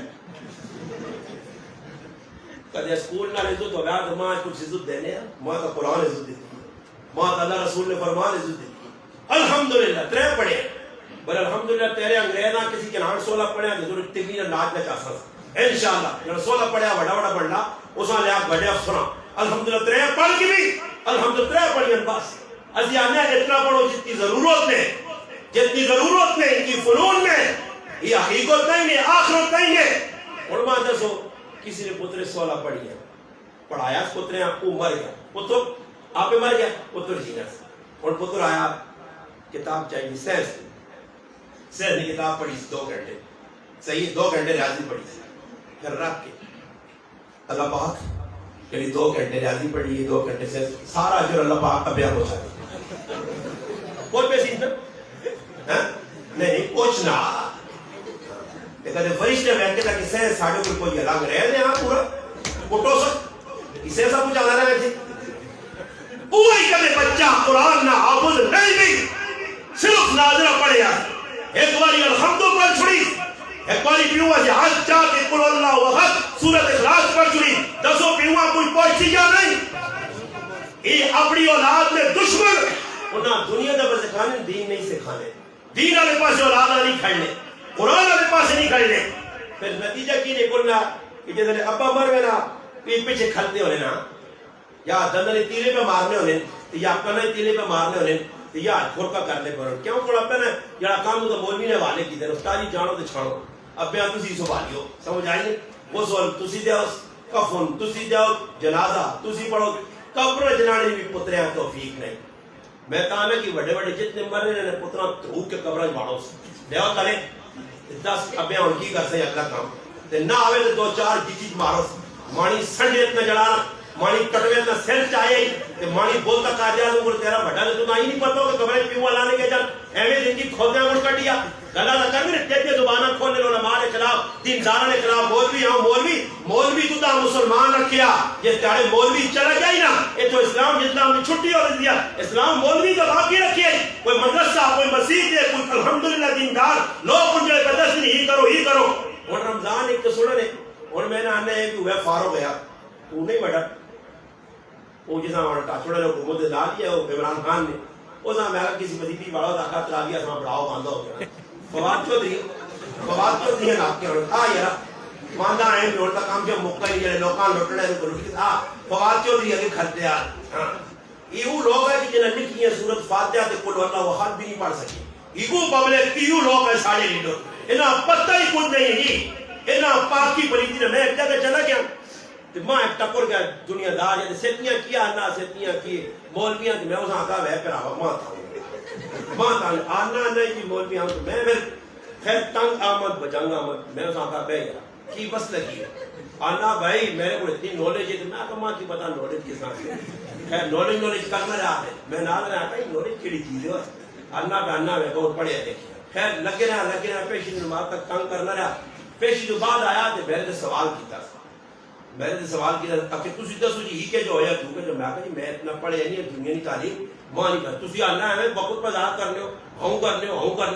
کہتے اسکول نہ عزت ہو گیا تو ماں کچھ عزت دینے ماں کا قرآن عزت دیتی ہے ماں کا اللہ رسول نے فرمان عزت دیتی ہے الحمدللہ ترے پڑھے بل الحمدللہ تیرے انگریزاں کسی کے نام 16 پڑھے ہیں ضرور تکلیل ناچ نہ چاہتا انشاءاللہ جب 16 پڑھے بڑا پڑھنا اساں لیا بڑے افسراں الحمدللہ ترے پڑھ کی بھی الحمدللہ ترے پڑھیں بس ازی آنے اتنا پڑھو جتنی ضرورت نے ان کی فنون میں یہ حقیقت نہیں ہے آخرت نہیں ہے علماء دسو کسی نے پتر 16 پڑھی ہے پڑھایا پترے آپ کو مر گیا پتر آپ پہ مر گیا پتر جینا اور پتر آیا کتاب چاہیے سیز نے کتاب پڑھی 2 گھنٹے صحیح 2 گھنٹے ریاضی پڑھی پھر رکھ کے اللہ پاک یعنی 2 گھنٹے ریاضی پڑھی 2 گھنٹے سے سارا اجر اللہ پاک کا بیان ہو جائے کوئی پیسے نہیں کچھ نہ کہتے فرشتے بیٹھے تھا کہ سیز ساڑھے کوئی الگ رہ دے ہاں پورا کٹو سک اسے سب کچھ آنا رہے تھے وہی کبھی بچہ قرآن نہ حافظ نہیں بھی صرف ناظرہ پڑھے ایک باری الحمدو پڑھ چھڑی ایک باری پیوہ جہاز چاہ کے قل اللہ وحد سورت اخلاص پڑھ چھڑی دسو پیوہ کوئی پوچھی جا نہیں یہ اپنی اولاد میں دشمن انہاں دنیا دا بس سکھانے دین نہیں سکھانے دین والے پاس اولاد نہیں کھڑنے قرآن والے پاس نہیں کھڑنے پھر نتیجہ کی نہیں بولنا کہ جیسے ابا مر گئے نا پیچھے کھلتے ہونے نا یا دندنے تیلے پہ مارنے ہونے یا اپنے تیلے پہ مارنے ہونے یا کھرکا کرنے پر کیوں کھڑا پہنے یا کام تو مولوی نے والے کی دیں استاری جانو تے چھاڑو اب بیان تسی سوالیو سمجھ آئیے وہ سوال تسی دیاؤ کفن تسی دیاؤ جنازہ تسی پڑھو قبر جنانے بھی پترے توفیق نہیں میں کہا میں کہ بڑے بڑے جتنے مرنے نے پترہ دھوک کے قبرہ مارو دیو کرے 10 ابے ان کی کر سے اگلا کام تے نہ آوے تے 2-4 چیز مارو مانی سنڈے اتنا جڑانا مانی کٹوے نہ سر چاہے تے مانی بولتا قائد اعظم کو تیرا بڑا تو نہ ہی نہیں پتہ کہ خبریں کیوں لانے کے جان ایویں دن کی کھودیاں مڑ کٹیا گلا نہ کر میرے تیجے زباناں کھولنے علماء کے خلاف دینداراں کے خلاف مولوی تو تا مسلمان رکھیا جس تیرے مولوی چلا گیا ہی نا یہ تو اسلام اسلام نے چھٹی ہو دیا اسلام مولوی کا باقی رکھے کوئی مدرسہ کوئی مسجد ہے کوئی الحمدللہ دیندار لوگ ان جو بدس نہیں ہی کرو اور رمضان ایک تو سن رہے اور میں نے آنے ہیں کہ وہ فاروق گیا تو نہیں بڑا وہ جیسا چھوڑے نے حکومت لا لیا وہ عمران خان نے وہ میں کسی وظیفی والا دا تلا گیا سا بڑاؤ باندھا ہو گیا فواد چودھری ہے نا کے ہاں یار ماندہ ہے لوٹ کا کام جو موقع ہی جڑے لوکاں لوٹنے کو لوٹ ہاں فواد چودھری اگے کھڑتے ہیں ہاں یہ لوگ ہے کہ جنہیں لکھی ہے سورۃ فاتحہ تے قل اللہ احد بھی نہیں پڑھ سکے یہ پبلک تیو لوگ ہے سارے لیڈر انہاں پتہ ہی کچھ نہیں جی انہاں پاکی پلیتی نے میں ایک جگہ چلا گیا تو میں ایک ٹکر گیا دنیا دار ہے سیتیاں کیا آنا سیتیاں کی مولویاں میں اس آقا ہے پھر ماں تھا آنا نہیں جی مولویاں تو میں پھر خیر تنگ آمد بجنگ آمد میں اس آقا بہ گیا کی بس لگی ہے آنا بھائی میرے کو اتنی نالج ہے تو میں آقا ماں کی پتا نالج کے ساتھ خیر نالج کرنا رہا ہے میں نال رہا تھا نالج کیڑی چیز ہے آنا پہ آنا میں بہت پڑھیا دیکھیا خیر لگے رہا پیشی نماز تک تنگ کرنا رہا پیشی جو بعد آیا تو میرے سے سوال کیتا میں نے سوال کیا کہ تسی دسو جی کہ جو ہویا تو کہ جو میں کہا جی میں اتنا پڑھیا نہیں دنیا کی تعلیم ماں نہیں کر تسی آنا ہے وقت پر ذات کرنے ہوں کرنے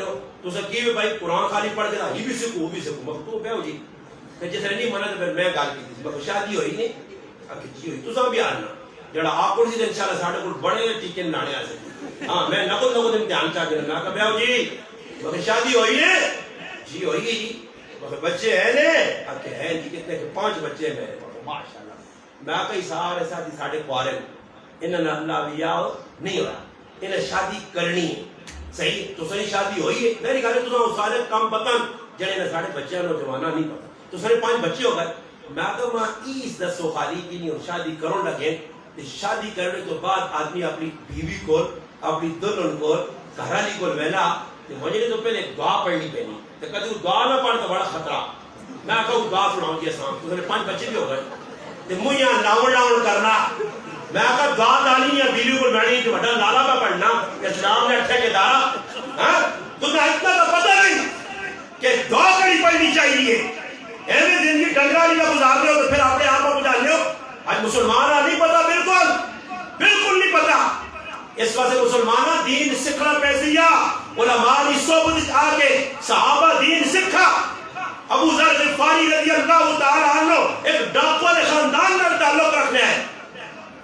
ہو تو سر کی بھائی قرآن خالی پڑھ کے یہ بھی سکو مکتوب ہے ہو جی کہ جس نے نہیں مانا تو پھر میں گل کی تھی شادی ہوئی نہیں جی ہوئی تو بھی آنا جڑا آپ سی انشاءاللہ ساڈے کول بڑے ٹیکے لانے آ ہاں میں نقل امتحان چاہ کے میں کہا بیاو جی شادی ہوئی ہے جی ہوئی ہے جی بچے ہیں نے کہ ہیں جی کتنے کہ 5 بچے ہیں ماشاءاللہ میں کئی سارے ساتھی ساڈے کوارے انہاں نے اللہ ویا نہیں ہوا انہیں شادی کرنی ہے صحیح تو صحیح شادی ہوئی ہے میری گل تو سارے کم پتہ جڑے نے ساڈے بچے نوجواناں نہیں پتہ تو سارے 5 بچے ہو گئے میں تو ماں اس دسو خالی کی نہیں شادی کرن لگے شادی کرنے تو بعد آدمی اپنی بیوی کو اپنی دلہن کو گھر والی کو ویلا مجھے تو پہلے دعا پڑھنی پینی تو کدی دعا نہ پڑھ تو بڑا خطرہ میں کہوں دعا سناؤں جی اساں تو 5 بچے بھی ہو گئے تے مُیاں لاؤن کرنا میں کہا دعا دانی یا بیوی کو بڑی تو بڑا لالا کا پڑھنا اسلام نے اٹھے کے دارا ہاں تمہیں اتنا تو پتہ نہیں کہ دعا کڑی پڑھنی چاہیے ایویں زندگی ڈنگرالی کا گزار رہے ہو تو پھر اپنے آپ کو بجا لو آج مسلمان نہیں پتا بالکل نہیں پتا اس واسطے مسلمان دین سکھنا پیسیا علماء کی صحبت آ کے صحابہ دین سکھا ابو ذر غفاری رضی اللہ تعالی عنہ ایک ڈاکو والے خاندان کا تعلق رکھنے ہیں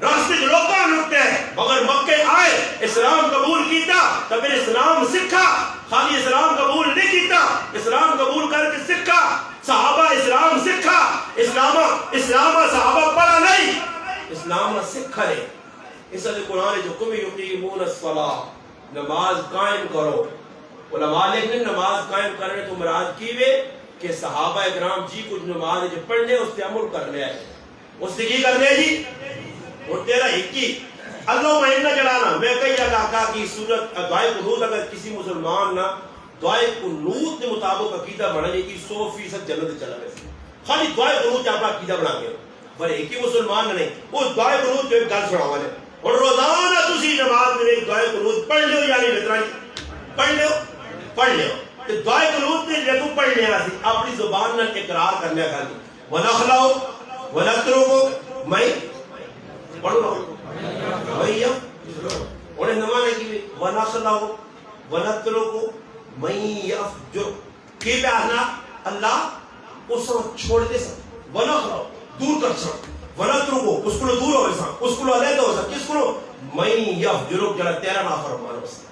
راستے کے لوگوں لٹتے ہیں مگر مکے آئے اسلام قبول کیتا تو پھر اسلام سکھا خالی اسلام قبول نہیں کیتا اسلام قبول کر کے سکھا صحابہ اسلام سکھا اسلام صحابہ پڑھا نہیں اسلام سکھا نہیں اس لیے قرآن جو کم یقیمون الصلاۃ نماز قائم کرو علماء لکھنے نماز قائم کرنے تو مراد کیوے کہ صحابہ اکرام جی کچھ نماز جو پڑھنے اس پہ عمل کرنے آئے اس نے کی کرنے جی اور تیرا ہکی اللہ مہینہ چلانا میں کئی جگہ کی صورت دعائے قنوت اگر کسی مسلمان نہ دعائے قنوت کے مطابق عقیدہ بنا جائے کہ 100% جنت چلا گئے خالی دعائے قنوت آپ عقیدہ بنا گئے پر ایک ہی مسلمان نہیں وہ دعائے قنوت جو ایک گل سنا والے اور روزانہ تسی نماز میں دعائے قنوت پڑھ لیو یعنی بترانی پڑھ لیو کہ دعائے قنوت نے جب پڑھ لیا سی اپنی زبان نال اقرار کرنے کا دی ونخلاو ونترکو میں پڑھو نہ بھیا انہیں نمانے کی ونخلاو ونترکو میں یفجر کی بیانا اللہ اس کو چھوڑ دے سا ونخلاو دور کر سا ونترکو اس کو دور ہو سا اس کو علیحدہ ہو سا کس کو میں یفجر جڑا تیرا نافرمان ہو سا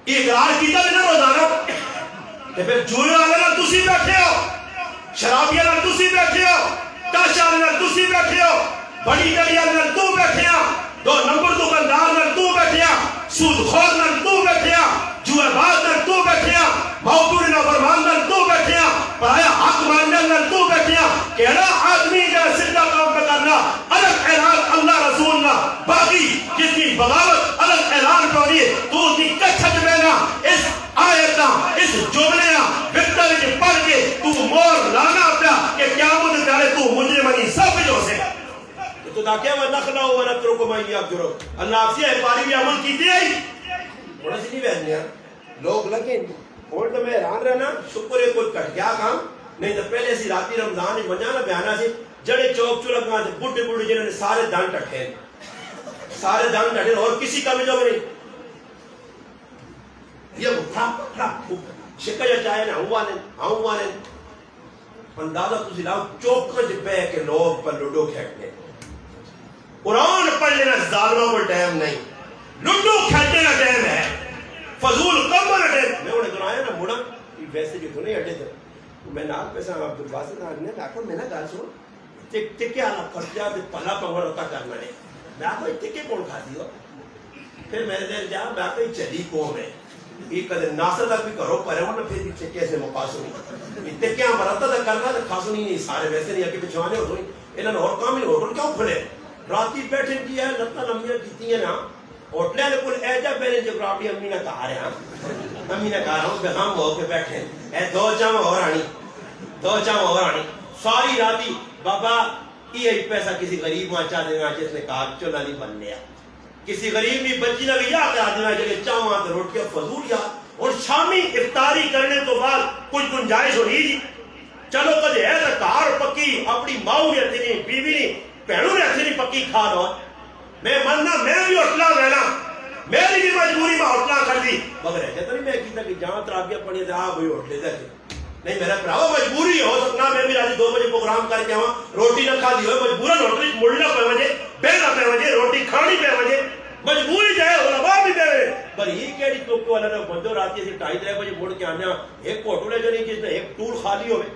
اقرار کیتا بنا روزانہ تے پھر جوئے والے نال تسی بیٹھے ہو شرابیاں نال تسی بیٹھے ہو تاشا نال تسی بیٹھے ہو بڑی گلیاں نال تو بیٹھے ہو 2 نمبر دکاندار نال تو بیٹھے ہو سود خور نال تو بیٹھے ہو جوئے باز نال تو بیٹھے ہو موتور نافرمان نال تو بیٹھے ہو پرایا حق ماننے نال تو بیٹھے ہو کہڑا آدمی جو سیدھا کام پہ کرنا الگ اعلان اللہ رسول نہ باقی جس کی بغاوت الگ اعلان کرنی تو اس کی کچھ میں اس آیتاں اس جملیاں وقتہ وچ پڑھ کے تو مور لانا پیا کہ قیامت والے تو مجرم نہیں سب جو سے تو پانی بھی آپ جڑو اللہ آپ سے پانی بھی عمل کیتے ہیں بڑا سی نہیں بہنے لوگ لگے اور تو میں حیران رہنا شکر ہے کوئی کٹ گیا کام نہیں تو پہلے سی راتی رمضان وجہ نہ بیانا سی جڑے چوک چلک میں بڈھے بڈھے جنہوں نے سارے دان ٹٹے سارے دان ٹٹے اور کسی کا بھی جو نہیں یہ کھڑا شکا جو چاہے نا ہوں وانے اندازہ تسی لاؤ چوکج پہ کے لوگ پر لوڈو کھیٹنے قرآن پڑھنے نا ظالموں کو ٹائم نہیں لوڈو کھیٹنے نا ٹائم ہے فضول کم نا ٹائم میں انہیں دنایا نا مڑا ویسے جو تو نہیں اڈے تھے میں نال پیسا عبدالباسط آدمی نے آخر میں نے گال سو ٹکے آنا خرچہ پلا پنگڑ ہوتا کرنا ہے میں آپ کو ٹکے کون کھاتی ہو پھر میں نے جا میں آپ کو چلی قوم ہے یہ کدھر ناصر تک بھی کرو پرے ہونا پھر بھی ٹکے سے مقاسو نہیں اتنے کیا مرتا تک کرنا تو خاصو نہیں سارے ویسے نہیں اکی پچھوانے ہو رہی انہوں نے اور کام ہی ہوٹل کیوں کھلے راتی بیٹھے کی ہے لتا لمبیاں کیتی ہیں نا ہوٹلے نے کوئی ایجا پہلے جغرافی امی نے کہا رہے ہیں امی نے کہا رہا ہوں بہم ہو کے بیٹھے اے دو چام اور آنی ساری راتی بابا یہ پیسہ کسی غریب ماں چاہ دینا جس نے کہا چلا نہیں بن لیا کسی غریب بھی بچی نہ بھی یاد آ دینا کہ چاہوں آتے روٹیاں فضول یا اور شامی افطاری کرنے تو بعد کچھ گنجائش ہو رہی چلو کدے ہے تو کار پکی اپنی ماؤں نے نہیں بیوی نہیں پہنوں نے نہیں پکی کھا لو میں مننا میں بھی ہوٹلا رہنا میری بھی مجبوری میں ہوٹلا کر دی مگر ہے تو نہیں میں کیتا کہ جہاں ترابیاں پڑی تھے آپ وہی ہوٹلے دے نہیں میرا پراؤ مجبوری ہو سکنا میں بھی راجی 2 بجے پروگرام کر کے آؤں روٹی نہ کھا دی ہوئے مجبورا ہوٹل مڑنا پہ وجے بینا پہ وجے روٹی کھانی پہ وجے مجبوری جائے علماء بھی دے پر یہ کیڑی توکو والا نے بندو راتی سے 2:30 بجے مڑ کے آنا ایک ہوٹل ہے جو نہیں جس نے ایک ٹول خالی ہوئے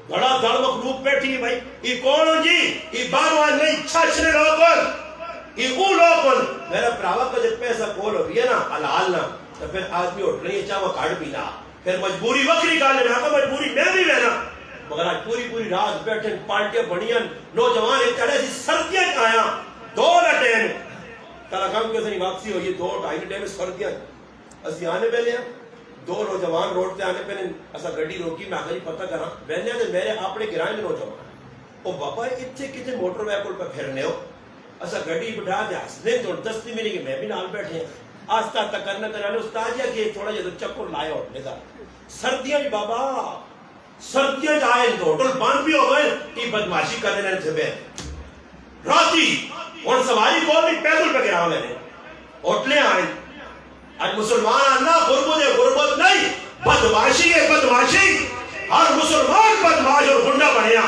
بڑا دڑ مخلوق بیٹھی ہے بھائی یہ کون ہو جی یہ بانوان نہیں چھچنے لوگن یہ او لوگن میرا پراوا کا جب پیسہ کول ہو رہی ہے نا حلال نا تو پھر آدمی ہوٹل نہیں چاہا وہ کارڈ پینا پھر مجبوری وکری گالے میں آتا مجبوری میں بھی رہنا مگر آج پوری رات بیٹھیں پارٹیاں بڑھیاں نوجوان ایک چڑھے سی سردیاں آیا 2 ٹائم تالا کام کیسے نہیں واپسی ہوئی 2-2:30 ٹائم سردیاں اسی آنے پہلے ہیں 2 نوجوان روڈ تے آنے پہلے اسا گڈی روکی میں آگا جی پتہ کرا بہنے تے میرے اپنے گرائیں میں نوجوان او بابا اتھے کتے موٹر ویکل پہ پھرنے ہو اسا گڈی بٹھا دے ہسنے تو دستی ملی کہ میں بھی نال بیٹھے ہیں آستا تک کرنا کرانے استاد جا کہ تھوڑا جا چکر لائے ہوٹلے دا سردیاں جی بابا سردیاں جائے ہوٹل بند بھی ہو گئے کہ بدماشی کرنے لینے تھے بے راتی اور سواری کو بھی پیدل پہ گراؤں لینے ہوٹلیں آئیں آج مسلمان آنا غربت نہیں بدماشی ہے بدماشی ہر مسلمان بدماش اور گنڈا بنیا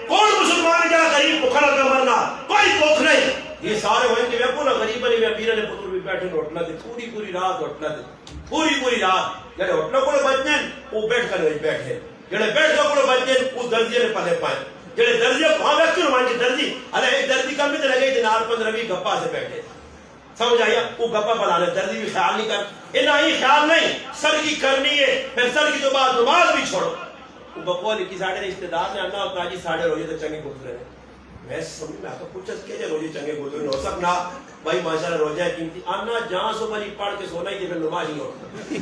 کون مسلمان کیا غریب بکھڑا کا مرنا کوئی بکھ نہیں یہ سارے ہوئے کہ وہ نا غریب نہیں وہ پیرے نے پتر بھی بیٹھے ہوٹلا دے پوری رات ہوٹلا دے پوری رات جڑے ہوٹلا کو بچنے وہ بیٹھ کر بیٹھے جڑے بیٹھ کو بچنے وہ درجے نے پلے پائے جڑے درجے وہاں بیٹھ کر مان درجی ارے ایک درجی کم بھی لگے تھے نال 15-20 گپا سے بیٹھے سمجھ آیا وہ گپا بنا لے درجی بھی خیال نہیں کر اتنا ہی خیال نہیں سر کی کرنی ہے پھر سر کی تو بعد نماز بھی چھوڑو وہ بپوا لکھی ساڑھے رشتہ دار نے آنا ہوتا جی ساڑھے روزے تو چنگے گزرے میں سمجھ میں آتا پوچھا کہ جے روزے چنگے گزرے ہو سکنا بھائی ماشاءاللہ روزہ ہے قیمتی آنا جہاں سو بری پڑھ کے سونا ہی پھر نماز ہی ہوتا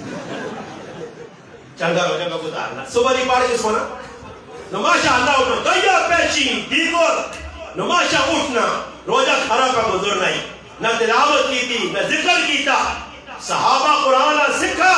چنگا روزہ کا گزارنا سو بری پڑھ کے سونا نماشا اللہ اٹھنا گیا پیچی دیگر نماشا اٹھنا روزہ کھرا کا گزر نہیں نہ تلاوت کی تھی نہ ذکر کیتا صحابہ قرآن سکھا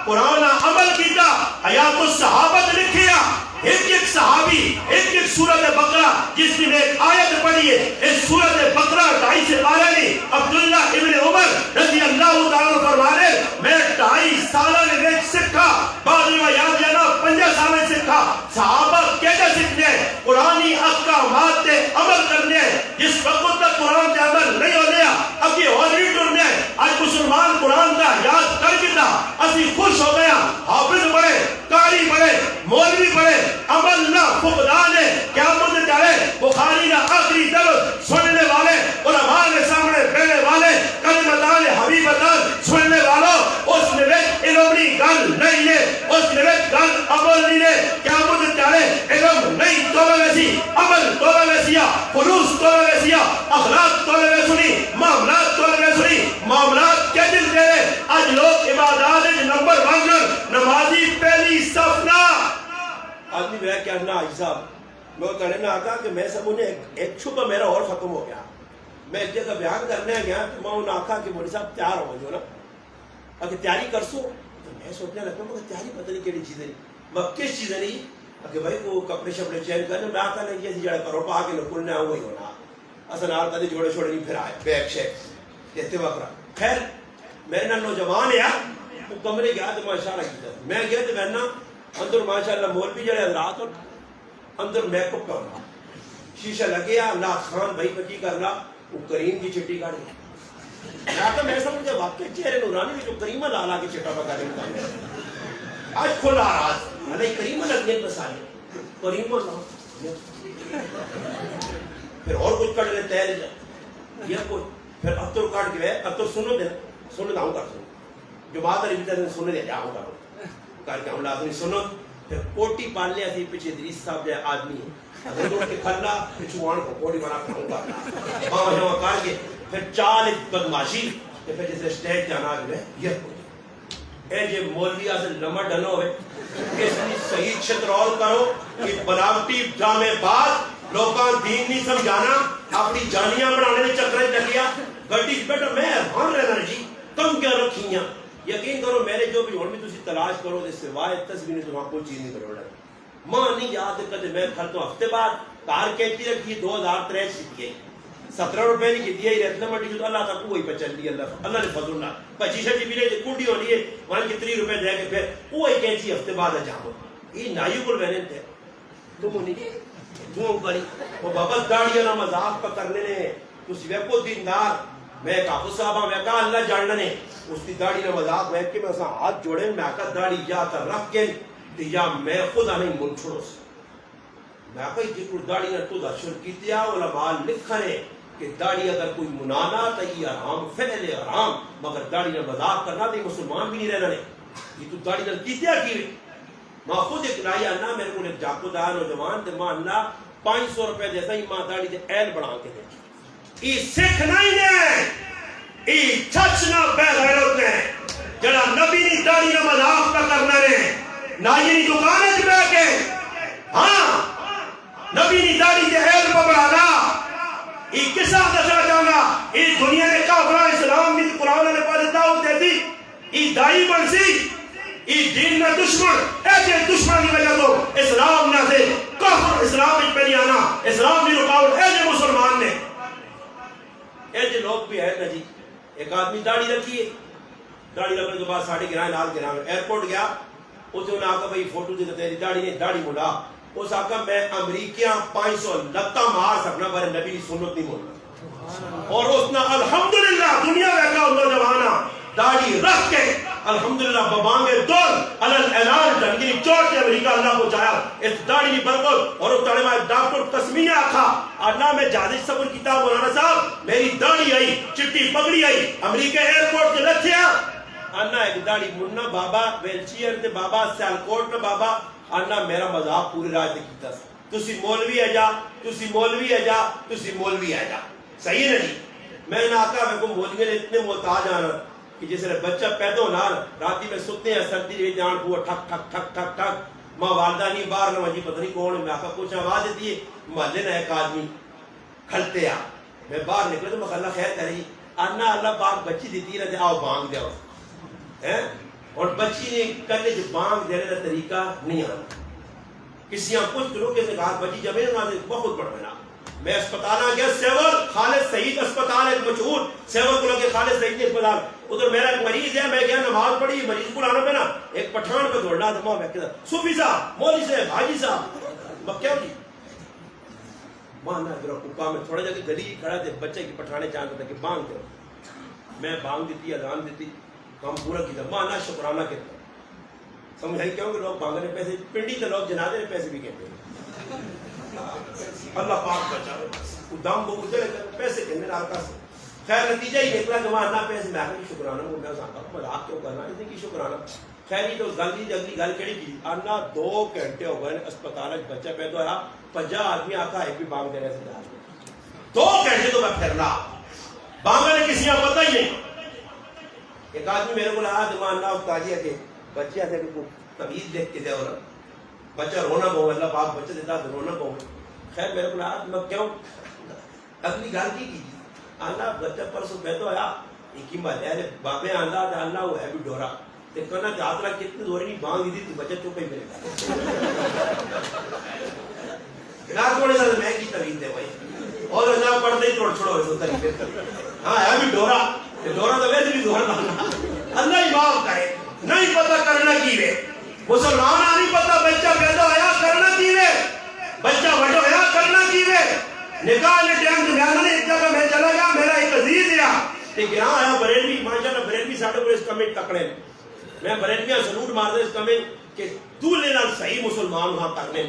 قرآن عمل کیتا حیات الصحابت لکھیا ایک صحابی ایک سورت بقرہ جس نے ایک آیت پڑھی ہے اس سورت بقرہ 2.5 سے پارے نہیں عبداللہ ابن عمر رضی اللہ تعالیٰ فرمانے میں 2.5 سالہ نے ایک سکھا بعد میں یاد جانا 5 سالہ سکھا صحابہ کیسے سکھنے قرآنی احکامات تے عمل کرنے جس وقت تک قرآن تے عمل نہیں ہو لیا اب یہ اور نہیں ٹرنے آج مسلمان قرآن کا یاد کر گیا اسی خوش ہو گیا حافظ بڑے قاری بڑے مولوی بڑے عمل نہ فقدان ہے کیا مدد چاہے بخاری کا آخری درد سننے والے علماء کے سامنے بیٹھنے والے کلمتان حبیبتان سننے والوں اس میں علمنی گل نہیں ہے اس میں گل عمل نہیں ہے کیا مدد چاہے علم نہیں توبہ ویسی عمل توبہ ویسیا خلوص توبہ ویسیا اخلاق توبہ ویسنی معاملات توبہ ویسنی معاملات کے دل تیرے آج لوگ عبادات نمبر 1 نمازی پہلی صفنا آدمی میں کہنا آج صاحب میں کہنے نہ آتا کہ میں سمجھے ایک شبہ میرا اور ختم ہو گیا میں ایک جگہ بیان کرنے گیا تو میں انہوں نے آخا کہ مولوی صاحب تیار ہو جو نا اگر تیاری کر سو تو میں سوچنے لگا مگر تیاری پتہ نہیں کیڑی چیزیں نہیں میں کس چیزیں نہیں کہ بھائی وہ کپڑے شپڑے چینج کرنے میں آتا نہیں کہ جڑا کرو پا کے نکلنے آؤں وہی ہونا اصل نال کدی جوڑے چھوڑے نہیں پھر آئے بیگ شیک دیتے وقت خیر میرے نال نوجوان ہے وہ کمرے گیا تو میں اشارہ کیا میں گیا تو میں اندر ماشاءاللہ مولوی جڑے حضرات اندر میک اپ کرنا شیشہ لگے اللہ خان بھائی پکی کرنا وہ کریم کی چٹی کاٹ گیا میں سمجھا واقعی چہرے نورانی جو کریمہ لالا کی چٹا پکا رہی آج کھلا راز علیہ کریمہ لگنے پسانے کریمہ لا پھر اور کچھ کٹ گئے تیرے جا یہ کوئی پھر اب تو کٹ گئے اب تو سنو دے سنو داؤں کر سنو جو بات علی بیتا سنو دے جاؤں کرو کر کے ہم لازمی سنو پھر کوٹی پال لیا تھی پیچھے ادریس صاحب جائے آدمی ہے اگر تو کے کھلا پچھوان کو کوٹی بنا کروں گا وہاں جہاں کر کے پھر چال بدماشی پھر جیسے سٹیج جانا جو ہے یہ کوئی اے جے مولوی آسے لمبا ڈنو ہوئے اس لیے صحیح چھترول کرو کہ بناوٹی جامع بات لوکان دین نہیں سمجھانا اپنی جانیاں بنانے نے چکریں چکیا گھٹی بیٹا میں حیران رہنا جی تم کیا رکھیاں یقین کرو میرے جو بھی اور بھی تسی تلاش کرو دے سوائے تصویر تو وہاں کوئی چیز نہیں کرو رہا ماں نہیں یاد کدے میں کھل تو ہفتے بعد کار کہتی رکھی 2003 کی دی 17 روپے نہیں کی دی ہے رتنا منڈی جو اللہ تک وہی پہ چل دی اللہ نے فضل اللہ پچیسہ جی بھی کنڈی ہونی ہے وہاں کی 3 روپے دے کے پھر وہی کہتی ہفتے بعد جاؤ یہ نائیو کل وینن تھے تم نہیں تم کری وہ بابا داڑیاں نہ مذاق پہ کرنے نے تو سوے کو دیندار میں کہا صاحبہ میں کہا اللہ جاننا نے اس کی داڑی نہ مذاق میں کہ میں اسا ہاتھ جوڑے میں کہا داڑی یا کر رکھ کے یا میں خود آنے مل چھوڑو سے میں کہا جکر داڑی نہ تو دشر کی دیا علماء لکھنے کہ داڑی اگر کوئی منانا تو یہ حرام فعل حرام مگر داڑی نہ مذاق کرنا تو مسلمان بھی نہیں رہنا نے یہ تو داڑی نہ کی دیا کی ماں خود ایک لائی اللہ میرے کو ایک جاکو دا نوجوان تے ماں اللہ 500 روپے دیتا ہی ماں داڑی تے ایل بڑھا کے دے یہ سکھ نہیں نے یہ چچ نہ بے غیرت نے جڑا نبی نی داڑی نہ مذاق کا کرنا نے نہ یہ دکانے تے بیٹھ کے ہاں نبی نی داڑی تے ایل بڑھانا یہ کسا دشا جانا یہ دنیا نے کافر اسلام میں قرآن نے پڑھ دعوت دے دی یہ دائی بن سی یہ دین نہ دشمن ایسے دشمن کی وجہ تو اسلام نہ سے کافر اسلام میں پہلی آنا اسلام بھی رکاوٹ ایسے مسلمان نے ایسے لوگ بھی ہے نا جی ایک آدمی داڑھی رکھی ہے داڑھی رکھنے کے بعد ساڑھے گرائیں لال گرائیں ایئرپورٹ گیا اسے انہیں آکا بھئی فوٹو دیتا تیری داڑھی نہیں داڑھی ملا اس آکا میں امریکیاں 500 لتا مار سکنا بارے نبی کی سنت نہیں مولنا اور اس نے الحمدللہ دنیا میں کہا نوجوانا داڑھی رکھ کے الحمدللہ ببانگے دول علل اعلان جنگی چوٹ کے امریکہ اللہ کو جایا اس داڑھی کی برکت اور اس طرح میں ڈاکٹر تسمیہ آکھا اللہ میں جادش صبر کتاب مولانا صاحب میری داڑھی آئی چٹی پگڑی آئی امریکہ ایئرپورٹ کے لتھیا اللہ ایک داڑھی مننا بابا ویلچیئر تے بابا سیالکوٹ میں بابا اللہ میرا مذاق پوری رات کیتا تسی مولوی ہے جا تسی مولوی ہے جا تسی مولوی ہے جا صحیح ہے نہیں میں نے آقا میں کو مولوی نے اتنے محتاج آنا کہ جس نے بچہ پیدا ہونا راتی میں ستے ہیں سردی میں جان پوا ٹھک ٹھک ٹھک ٹھک ٹھک ماں والدہ نہیں باہر نہ وجی پتہ نہیں کون ہے میں آقا کچھ آواز دیتی ہے محلے نہ ایک آدمی کھلتے آ میں باہر نکلے تو میں اللہ خیر کری انا اللہ پاک بچی دیتی رہتے آؤ بانگ دے اور بچی نے کرنے جو بانگ دینے کا طریقہ نہیں آنا کسی یہاں کچھ لوگ کیسے کہا بچی جمعے نہ بہت بڑھ بنا میں اسپتال آ گیا سیور خالد سعید اسپتال ایک مشہور سیور کو لگے خالد سعید اسپتال ادھر میرا ایک مریض ہے میں گیا نماز پڑھی مریض کو لانا پہ نا ایک پٹھان پہ دوڑنا تھا میں کہتا صوفی صاحب مولوی صاحب حاجی صاحب میں کیا جی ماں نہ ذرا کپا میں تھوڑا جا کے گلی کھڑا تھے بچے کی پٹھانے چاہتا تھا کہ بانگ دو میں بانگ دیتی اذان دیتی کام پورا کیا ماں نہ شکرانہ کہتا سمجھائی کیوں کہ لوگ بانگنے پیسے پنڈی سے لوگ جنازے میں پیسے بھی کہتے ہیں اللہ پاک بچا وہ دم وہ اجڑے پیسے کہنے آقا سے خیر نتیجہ ہی نکلا کہ وہاں اللہ پیسے میں آخر کی شکرانہ وہ میں آقا کو مذاق کیوں کرنا اس نے کی شکرانہ خیر ہی تو گل اگلی گل کہڑی کی اللہ 2 گھنٹے ہو گئے اسپتال بچہ پیدا ہوا 50 آدمی آقا ایک بھی بانگ دینے سے جا 2 گھنٹے تو میں پھرنا بانگا نے کسی یہاں پتہ ہی نہیں ایک آدمی میرے کو لگا دماغ اللہ استاذیہ کے بچے آتے کو تمیز دیکھ کے دے اور بچہ رونا بہو اللہ پاک بچہ دیتا تو رونا بہو خیر میرے کو لگا میں کیوں اگلی گل کی آنا بچہ پرسوں پیدا ہوا ایک ہی بات ہے بابے آندا تے اللہ وہ ہے بھی ڈورا تے کنا جاترا کتنی زور نہیں بانگ دی تے بچہ چوپے میرے گھر تھوڑے سے میں کی ترین دے بھائی اور اللہ پڑھتے ہی چھوڑ چھوڑو ایسا طریقے ہاں ہے بھی ڈورا ڈورا تو ویسے بھی ڈورا اللہ ہی معاف کرے نہیں پتہ کرنا کی وے مسلمان نہیں پتہ بچہ پیدا ہوا کرنا کی وے بچہ بڑا ہوا کرنا کی وے نکاح نے ٹائم دنیا نے ایک جگہ میں چلا گیا میرا ایک عزیز ہے تے گیا آیا بریلوی ماشاءاللہ بریلوی ساڈے کو اس کمنٹ تکڑے میں بریلویاں سلوٹ مار دے اس کمنٹ کہ دولے نال صحیح مسلمان وہاں تکنے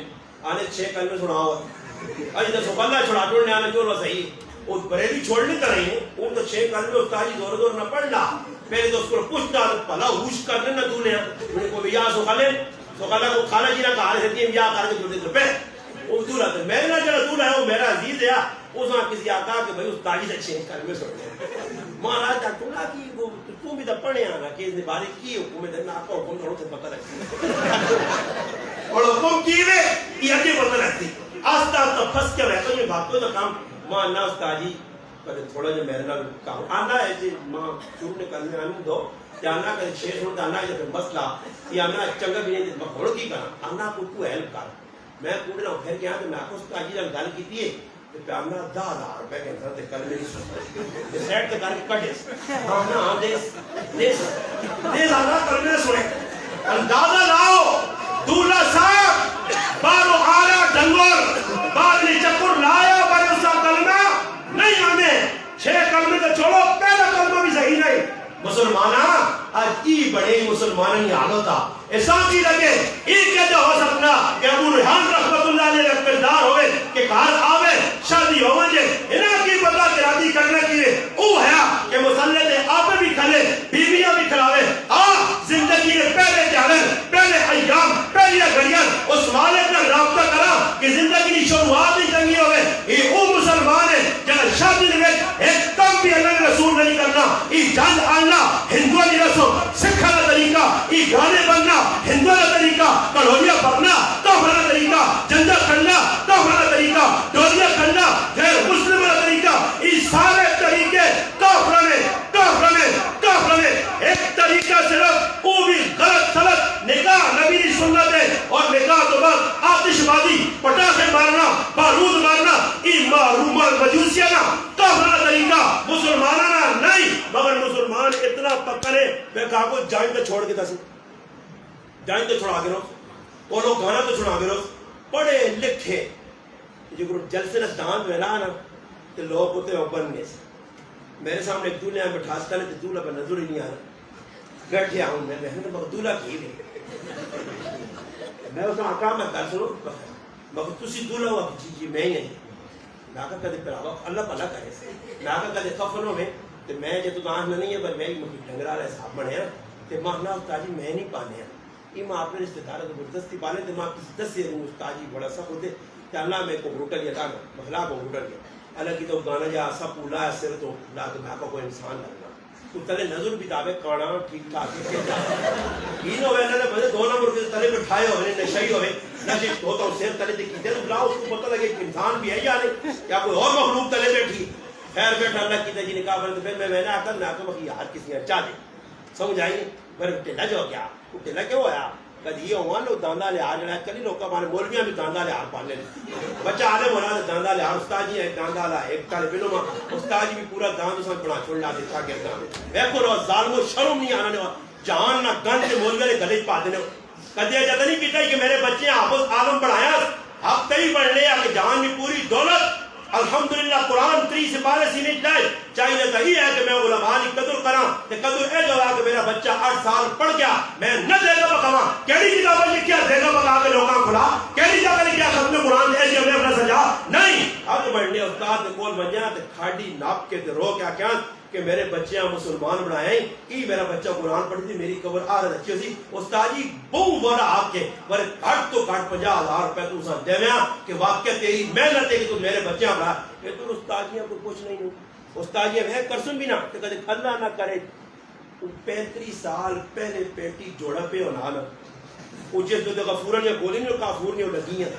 آنے 6 کلمے سناؤ اج تے سبحان اللہ چھڑا ٹوڑنے آنا جو صحیح وہ بریلوی چھوڑنے کر رہی ہیں وہ تو 6 کلمے استاد جی زور زور نہ پڑھنا پہلے تو اس کو پوچھتا بھلا ہوش کرنے نہ دولے انہیں کو یا سوخالہ کو کھانا جی نہ کہا رہے تھے یا کر کے جوڑے تو پہ وہ دولہ تھا میرے نہ جڑا دولہ ہے وہ میرا عزیز ہے اس وہاں کسی آقا کہ بھئی استاد جی سے 6 کلمے سننے مہاراج جا تو نہ کی وہ تو بھی تو پڑھنے آنا کہ اس نے بارے کی حکومت ہے نہ آپ کا حکم کرو تو پتہ رکھتی اور حکم کی وے یہ اگے پتہ رکھتی آستا آستا پھنس کے رہتا ہوں یہ باتوں کا کام ماں نہ استاد جی پر تھوڑا جو میرے نال کام آنا ہے جی ماں شروع نے کرنے آنے دو یا آنا کہ 6 سنت آنا ہے جب مسئلہ یا آنا چنگا بھی نہیں میں کھوڑ کی کرنا آنا کو تو ہیلپ کر میں کوڑنا پھر گیا تو میں آپ کو استاد جی گل کی تھی کہ پیامنا 10,000 روپے کے اندر تے کل میری سنت سیٹ تے کر کے کٹے ہاں نا دیس آنا کل میں سنے اندازہ لاؤ دولہ صاحب بارو آرہ ڈنگور بارنی چکر لایا بارو سا کلمہ نہیں آنے 6 کلمے تو چھوڑو پہلا کلمہ بھی صحیح نہیں مسلمانہ آج ای بڑے مسلمانہ نہیں حالت تھا ایسا کی لگے ایک کہتا ہو سکنا کہ ابو ریحان رحمت اللہ علیہ رکھتدار ہوئے کہ کار آوے شادی ہوئے جے انہاں کی پتہ کہ رادی کرنے کی او ہے کہ مسلح دے آپ بھی کھلے بیویاں بھی کھلاوے زندگی کے پہلے چالن پہلے ایام پہلی گھڑیاں اس مالک کا رابطہ کرا کہ زندگی کی شروعات ہی چنگی ہوئے یہ او مسلمان ہے جہاں شادی میں ایک کم بھی اللہ رسول نہیں کرنا یہ جان آنا ہندو کی رسم سکھا کا طریقہ یہ گانے بننا ہندو کا طریقہ کڑولیاں پڑھنا کافرہ طریقہ جنجا کرنا کافرہ طریقہ ڈولیاں کرنا غیر مسلم کا طریقہ یہ سارے طریقے کافرہ میں ایک طریقہ صرف وہ بھی غلط سلط نکاح نبی کی سنت ہے اور نکاح تو بعد آتش بازی پٹاخے مارنا بارود مارنا یہ معرومہ مجوسیانہ کافرہ طریقہ مسلمانانہ نہیں مگر مسلمان اتنا پکڑے میں کہا کو جائیں تو چھوڑ کے تھا جائیں تو چھوڑا کے رہو وہ لوگ گانا تو چھوڑا کے رہو پڑھے لکھے جو جلسے نہ داند میں نا تو لوگ ہوتے ہیں بن گئے میرے سامنے ایک دولہ میں ٹھاستا نہیں تو دولہ پر نظر ہی نہیں آ رہا گھٹ گیا ہوں میں تو مگر دولہ کی نہیں میں اس میں آقا میں کر سنوں مگر تسی دولہ ہوا جی میں ہی نہیں میں آقا کدے پر آقا اللہ پلا کرے میں آقا کدے کفنوں میں تو میں جو تو آنکھ نہیں ہے پر میں مجھے ڈنگرہ رہے صاحب بڑھے ہیں تو ماہنا استاجی میں نہیں پانے ہیں یہ ماں اپنے رشتہ دارہ زبردستی پالے تو ماں کسی دس سے استاجی بڑا سب ہوتے کہ اللہ میں کو ہوٹل یا دانا مخلا کو ہوٹل یا اللہ کی تو گانا جا سب پولا ہے سر تو لا تو میں کو انسان لگنا تو تلے نظر بھی تابے کانا ٹھیک ٹھاک یہ نو ویسے نے بڑے 2 نمبر کے تلے بٹھائے ہوئے نشائی ہوئے نشے ہوتا ہوں سیر تلے دیکھی دے تو بلاؤ اس کو پتہ لگے کہ انسان بھی ہے یا نہیں یا کوئی اور مخلوق تلے بیٹھی خیر بیٹھا اللہ کی تجی نکاح بند پھر میں نے آکر میں آکر مخی یاد کسی اچھا دے سمجھ آئیے پھر ٹیلہ جو کیا وہ ٹیلہ کیوں آیا کدی یہ ہوا لوگ داندہ لے آر جڑا کلی لوگ کا مانے مولویاں بھی داندہ لے آر پالنے بچہ آلے مولا داندہ لے آر استاد جی ہے داندہ لے ایک طالب علم استاد جی بھی پورا داند اسان پڑھا چھوڑنا دیکھا گیا داند ایک اور ظالم و شرم نہیں آنا نے جہان نہ گن سے مولویاں نے گلے پا دینے کدی جاتا نہیں کیتا کہ میرے بچے حافظ عالم پڑھایا اب تئی پڑھ لیا کہ جہان کی پوری دولت الحمدللہ قرآن 3 سپارے سینے جائے چاہیے تو یہ ہے کہ میں علماء کی قدر کراں کہ قدر اے جو ہے کہ میرا بچہ 8 سال پڑھ گیا میں نہ دے گا بکاواں کیڑی کتابیں لکھیا دے گا بکا کے لوکاں کھلا کیڑی جگہ لکھیا ختم قرآن ایسے ہمیں اپنا سجا نہیں اب بڑھنے استاد نے کول بنیا تے کھاڑی ناپ کے تے رو کیا کہ میرے بچے مسلمان بنائیں ای میرا بچہ قرآن پڑھتی میری قبر آ رہا رکھی ہوئی استاد جی بہت بڑا آپ کے بڑے گھٹ تو گھٹ 50,000 روپے تو اساں دیویاں کہ واقعہ تیری محنت ہے کہ تو میرے بچے بڑھا کہ تو استاد جی کو کچھ نہیں استاد جی میں کرسن بھی نہ کہ کدے اللہ نہ کرے 35 سال پہلے پیٹی جوڑا پہ ہونا نا وہ جس دو غفورن یا گولی نہیں کافور نہیں لگی ہیں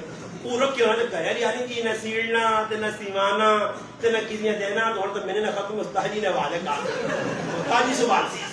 وہ رکھے ہونے گھر یعنی کہ نہ سیڑنا تے نہ سیوانا تے نہ کسی دینا تو تو میں نے نہ ختم استاد جی نے والے کا استاد جی سوال سی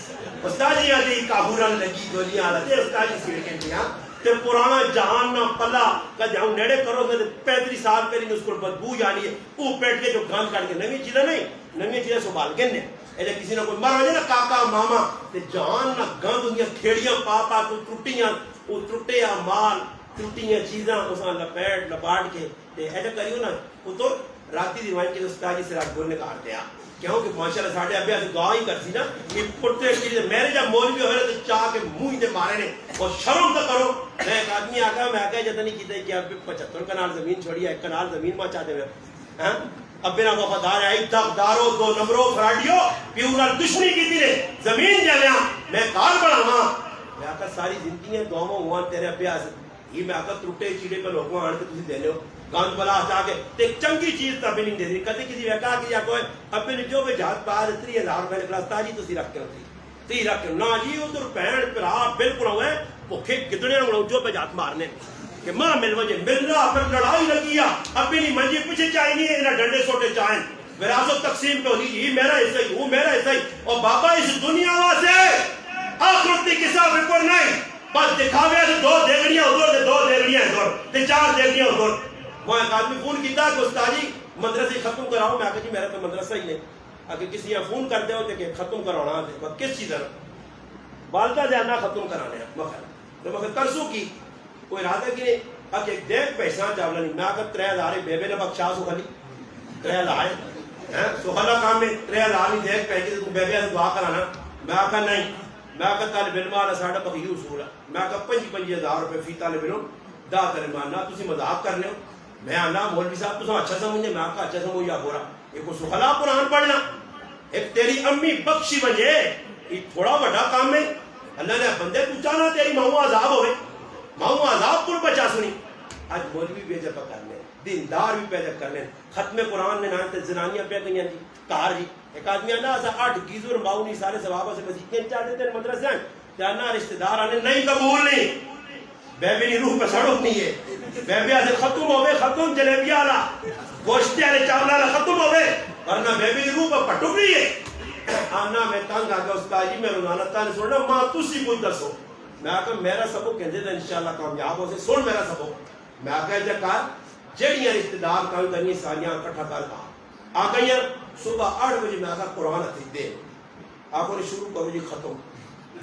استاد جی آدھی کافوران لگی گولیاں آلا تے استاد جی سیڑ کے دیا تے پرانا جہان نہ پلا کہ جاؤں نیڑے کرو کہ 35 سال پہلے اس کو بدبو جانی ہے وہ پیٹ کے جو گاند کاٹ کے نمی چیزیں نہیں نمی چیزیں سنبھال کے نے ایسے کسی نہ کوئی مر ہو جائے نا کاکا ماما تے جان نہ گند ہوئی کھیڑیاں پا تو ٹوٹیاں وہ ٹوٹے مال ٹوٹیاں چیزاں اساں لپاٹ کے تے ایسے کریو نا وہ تو راتی دیوان کے استاد جی سے رات گھر نے کاٹ دیا کیونکہ ماشاءاللہ ساڈے ابے سے دعا ہی کرتی نا کہ پٹے چیز میرے جب مولوی ہوئے تو چاہ کے منہ تے مارے نے اور شرم تو کرو میں ایک آدمی آگا میں آگا جتنی کیتے کہ اب 75 کنال زمین چھوڑی ہے 1 کنال زمین ما چاہتے ہوئے ہاں ابے نا وفادار ہے دارو 2 نمبروں فراڈیو پیورا دشمنی کی تھی نے زمین جاویاں میں کار بڑھاواں میں آگا ساری زندگیاں دعاواں ہوا تیرے ابے سے یہ میں آگا ٹوٹے چیڑے پہ لوگوں آن کے تسی دینے ہو گاند بلا چاہ کے ایک چنگی چیز تب نہیں دے دی کدی کسی نے کہا کہ یا کوئی ابے نے جو بھی جہاد پا 3000 روپے نکلا تاجی تسی رکھ کے تی رکھ کے نا جی ادھر بہن بھرا بالکل ہوئے بھوکے گدڑے ہوں جو بھی جہاد مارنے کہ ماں مل وجہ مل رہا پھر لڑائی لگی ابے نہیں منجی پیچھے چاہیے نہیں انہیں ڈنڈے سوٹے چاہیں وراثت تقسیم پہ ہوئی یہ میرا حصہ ہی وہ میرا حصہ ہی اور بابا اس دنیا واسے آخرت کی کسا رپورٹ نہیں بس دکھاوے 2 دیگڑیاں ادھر 2 دیگڑیاں ادھر 4 دیگڑیاں ادھر وہ ایک آدمی فون کیتا کہ استاد جی مدرسے ختم کراؤ میں آگے جی میرا تو مدرسہ ہی نہیں اگر کسی نے فون کرتے ہو کہ ختم کرانا ہے کس چیز ہے والدہ زیادہ ختم کرانے ہیں مخیر تو مخیر کرسو کی کوئی ارادہ کی نہیں اگر ایک دیکھ پیسہ چاولا نہیں میں آگر 3000 بیبے نے بخشا سو خلی 3000 سو خلا کام میں 3000 نہیں دیکھ پیسے تو بیبے سے دعا کرانا میں آگر نہیں میں آگر طالب علم آنا ساڑھا بخی اصول ہے میں آگر 5,000 روپے فی طالب علم دا طالب علم تسی مذاق کرنے ہو میں آنا مولوی صاحب تو اچھا سمجھے میں آپ کا اچھا سمجھ یا برا یہ کو سخلا قرآن پڑھنا ایک تیری امی بخشی بجے یہ تھوڑا بڑا کام ہے اللہ نے بندے تو چاہنا تیری ماؤں عذاب ہوئے ماؤں عذاب پر بچا سنی آج مولوی بیجا پا کرنے دیندار بھی پیدا کرنے ختم قرآن میں نہ زنانیاں پہ گئی جی کار جی ایک آدمی آنا ایسا 8 گیزور ماؤں نہیں سارے ثوابہ سے مسیحیں چاہتے تھے مدرسے ہیں جانا رشتہ دار آنے نہیں قبول نہیں بیبی نہیں روح پہ سڑک نہیں ہے بیبی آسے ختم ہوئے ختم جلیبی آلا گوشتی آلے چاولا آلا ختم ہوئے ورنہ بیبی روح پہ پٹک نہیں ہے آنا میں تانگ آگا استاد جی میں روزانہ تانے سننا ماں تسی کچھ دسو میں آگا میرا سبق کہتے تھا انشاءاللہ کامیاب ہو سے سن میرا سبق میں آگا جا کار جڑیاں رشتہ دار کام کرنی سالیاں کٹھا کر کہا آگا یا صبح 8 بجے میں آگا قرآن اتھی دے آگا نے شروع کرو جی ختم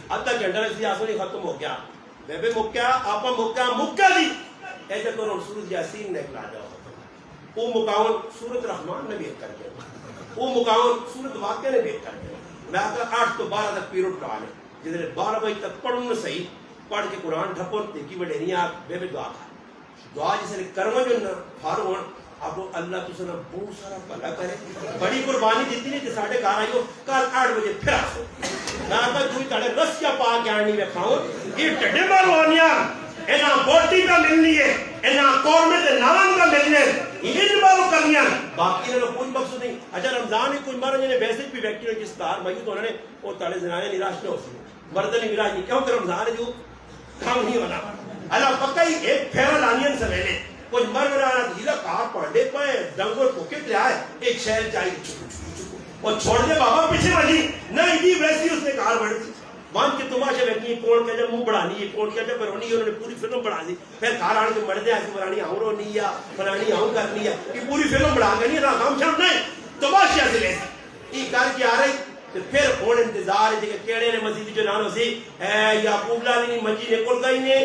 آدھا گھنٹہ رسی آسو نہیں ختم ہو گیا بیبے مکیا آپا مکیا دی ایسے کرو سورت یاسین نے کلا جاؤ او مقاون سورت رحمان نے بیت کر گیا او مقاون سورت واقعہ نے بیت کر گیا میں آگا 8 تو 12 تک پیروٹ کرانے جدھر 12 بجے تک پڑھنے صحیح پڑھ کے قرآن ڈھپن دیکھی بڑے نہیں آپ بیبے دعا کھا دعا جسے نے کرما جو فارو ہون آپ کو اللہ تو سنا بہت سارا بھلا کرے بڑی قربانی دیتی نہیں کہ ساڑھے گھر آئیو کل 8 بجے پھر آسو میں آگا دوئی تاڑے رسیا پا کے آنی رکھاؤں یہ ٹھڑے مارو آنیا اینا بوٹی کا ملنی ہے اینا قورمت نان کا ملنے یہ مارو کرنیا باقی انہوں نے کوئی مقصد نہیں اچھا رمضان ہی کوئی مارو جنہیں ویسے بھی ویکٹی نے جس تار مہیو تو انہوں نے وہ تاڑے زنانے نراش نہ ہو سکے مردنی مراج نہیں کیوں کہ رمضان ہے جو کام نہیں ہونا اللہ پکا ہی ایک پھیرا لانین سے لینے کوئی مر رہا جیلا کار پانڈے پائے ڈنگور پوکٹ لے آئے ایک شہر چاہیے چھکو اور چھوڑ دے بابا پیچھے بجی نہیں دی ویسی اس نے کار بڑھ دی وہاں کے تماشے بیٹھنی کون کہ جب منہ بڑھانی ہے کون کہ جب برونی انہوں نے پوری فلم بڑھا دی پھر کار آنے کے مردے آئے برانی آؤں رو نہیں یا فلانی آؤں کرنی ہے یہ پوری فلم بڑھا کرنی ہے کام شام نہیں تماشے سے لے یہ کار کی آ رہی پھر ہون انتظار ہے کہ کیڑے نے مسجد جو نانو سی اے یعقوب لالی منجی نے کل گئی نے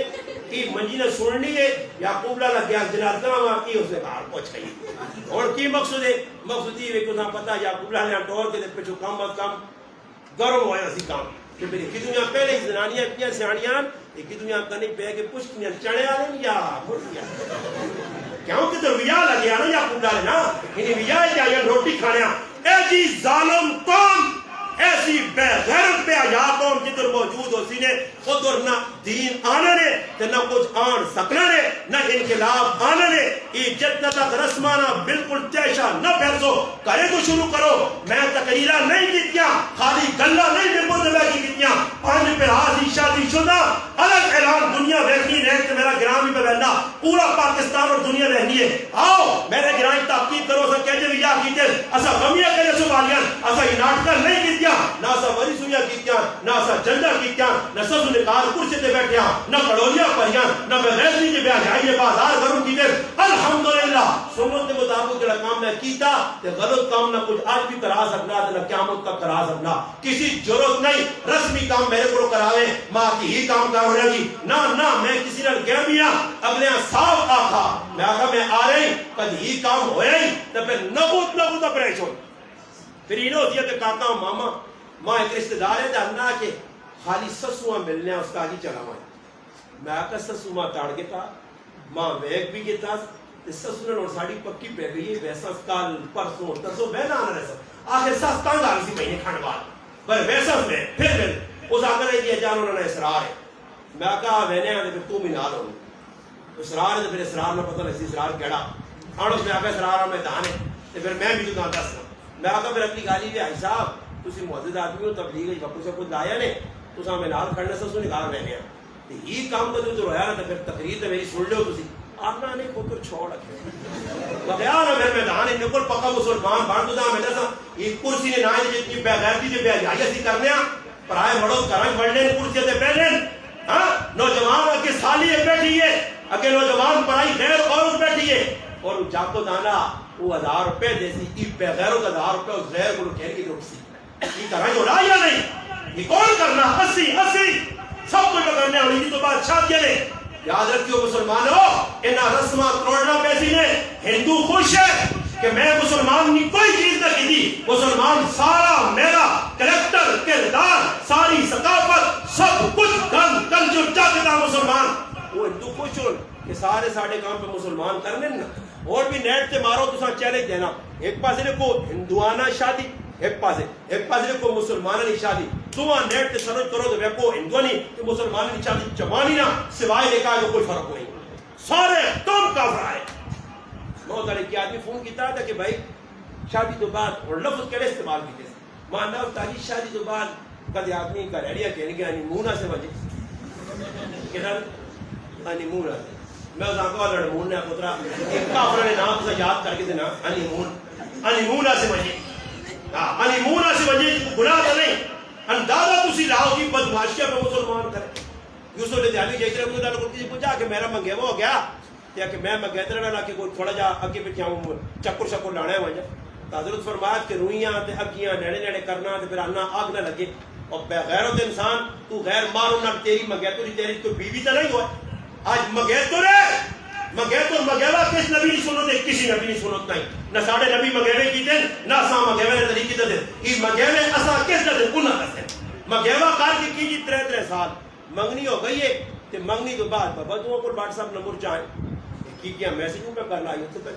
کہ منجی نے سننی ہے یعقوب لالا گیا جنازہ وہاں کی اس نے کہا پہنچ گئی اور کی مقصد ہے مقصد یہ کہ انہیں پتا یعقوب لالا ٹور کے پچھو کم از کم گرم ہویا سی کام کہ میری کی دنیا پہلے ہی زنانیاں اتنی سیانیاں ایک کی دنیا کنی پہ کے پشکنیاں چڑھے آلیں یا مریا کیوں کہ تو ویا لگے آنا یعقوب لالا نا انہیں ویا جائیں روٹی کھانے اے جی ظالم قوم ایسی بے غیرت بے حیا قوم جدھر موجود ہو سی نے ادھر نہ دین آنے نے تے نہ کچھ آن سکنا نے نہ انقلاب آنے نے یہ جتنا تک رسمانہ بالکل تیشا نہ پھیلسو کرے کو شروع کرو میں تقریرہ نہیں کیتیاں خالی گلہ نہیں میں مدبہ کی کیتیاں پانچ پر آزی شادی شدہ الگ اعلان دنیا ویکنی رہے کہ میرا گرامی پہ بہنا پورا پاکستان اور دنیا رہنی ہے آؤ میرے گرامی تحقیق کرو سا کہجے بھی یا کیتے اسا غمیہ کرے سو بالیاں اسا یہ ناٹکہ نہیں کیتیاں نہ اسا وری سویا کیتیاں نہ اسا جنڈا کیتیاں نہ سسو نکار کرسی تے بیٹھیاں نہ کڑولیاں پڑیاں نہ بغیر دی بیان جائیے بازار کروں کیتے الحمدللہ سنت کے مطابق جڑا کام میں کیتا تے غلط کام نہ کچھ آج بھی کرا سکنا تے نہ قیامت تک کرا سکنا کسی ضرورت نہیں رسمی کام میرے کو کراوے ماں کی ہی کام کر رہا جی نہ میں کسی نے گیا بھی اگلے صاف آکھا میں آکھا میں آ رہی کد ہی کام ہویا ہی تے پھر نبوت اپریشن پھر یہ ہوتی ہے کہ کاکا ماما ماں ایک رشتہ دار ہے جاننا کہ خالی سسوہ ملنے اس کا آگی چلا ماں میں آکا سسو ماں تاڑ کے تھا ماں ویک بھی کے تھا سسو نے ساڑی پکی پہ گئی ہے ویسا کال پرسوں ترسوں میں نہ آنا رہا سا آخر ساس تانگ آ رہی سی مہینے کھانڈ بار پر ویسا میں پھر اس آگا نے دیا جانو نے اسرار ہے میں آکا وینے آنے پھر تو بھی نہ لوں اسرار ہے تو پھر اسرار نہ پتہ نہیں سی اسرار کیڑا آنو اس میں آکا اسرار میں دانے پھر میں بھی تو دس رہا میں آکا پھر اگلی گالی بھی آئی صاحب تسی معزز آدمی ہو تبلیغ ہے وقت سے کچھ لایا نے تو سا میں نال کھڑنے سے اس کو نکال رہنے ہیں یہ کام کا جو رویا نا تو پھر تقریر تو میری سن لو تسی آنا نے کوتر چھوڑ رکھے بغیار پھر میدان انہیں کل پکا مسلمان بان تو دا میں دسا یہ کرسی نے نائن جتنی بے غیرتی جو بے حیائی سی کرنے پرائے مڑو کرنج بڑھنے کرسی تے پہنے نوجوان اگے سالی بیٹھی ہے اگے نوجوان پرائی غیر عورت بیٹھی ہے اور جاکو دانا وہ 1000 روپے دے سی یہ بے غیروں کا 1000 روپے اس غیر کو کہنے کی روک سی یہ کرنج ہو رہا یا نہیں یہ کون کرنا 80 سب کوئی کرنے والی جی تو بات شادیاں نے یاد رکھیو مسلمانوں انہا رسمہ کروڑنا پیسی نے ہندو خوش ہے کہ میں مسلمان نہیں کوئی چیز نہ کی تھی مسلمان سارا میرا کریکٹر کردار ساری ثقافت سب کچھ کل جو چاہتا مسلمان وہ ہندو خوش ہو کہ سارے ساڑھے کام پہ مسلمان کرنے نا اور بھی نیٹ تے مارو تو ساں چیلنج دینا ایک پاس نے کو ہندوانہ شادی ایک پاس نے کو مسلمانہ شادی دعا نیٹ تے سرچ کرو تو ویکو ہندوانی کہ مسلمانہ شادی جوانی نا سوائے دیکھا جو کوئی فرق نہیں سارے تم کافر آئے بہت علی کی آدمی فون کیتا تھا کہ بھائی شادی تو بعد اور لفظ کیڑے استعمال کیتے ہیں مانا تاجی شادی تو بعد کدی آدمی کا ریڈیا کہنے گیا انیمونہ سے وجہ کہنا انیمونہ سے میں اس آنکھوں والا انیمون نے پترا ایک کافر نے نام سے یاد کر کے دینا انیمونہ سے وجہ انیمونہ سے وجہ گناہ تو نہیں اندازہ تسی لاؤ کی بدماشیہ پہ مسلمان کرے یوسف نے دیالی جائے ترے کو کسی پوچھا کہ میرا منگے وہ ہو گیا یا کہ میں منگے ترے نہ کہ کوئی تھوڑا جا اگے پہ کیا ہوں چکر شکر لانے وجہ تو حضرت فرمایا کہ روئیاں تے اگیاں نیڑے کرنا تے پھر آنا آگ نہ لگے اور بے غیرت انسان تو غیر مارو نہ تیری منگے تو تیری کوئی بیوی تو نہیں ہوا آج منگے تو رہے منگے تو منگیوا کس نبی نہیں سنو دے کسی نبی نہیں سنو نہیں نہ ساڑھے نبی منگیوے کی دیں نہ سا منگیوے نے طریقی دیں یہ منگیوے اسا کس دیں انہا دیں منگیوا کار کی جی 3 سال منگنی ہو گئی ہے تے منگنی تو بعد بابا تو کو واٹس ایپ نمبر چاہیں کی کیا میسیجوں پہ کرنا ہے تو پہ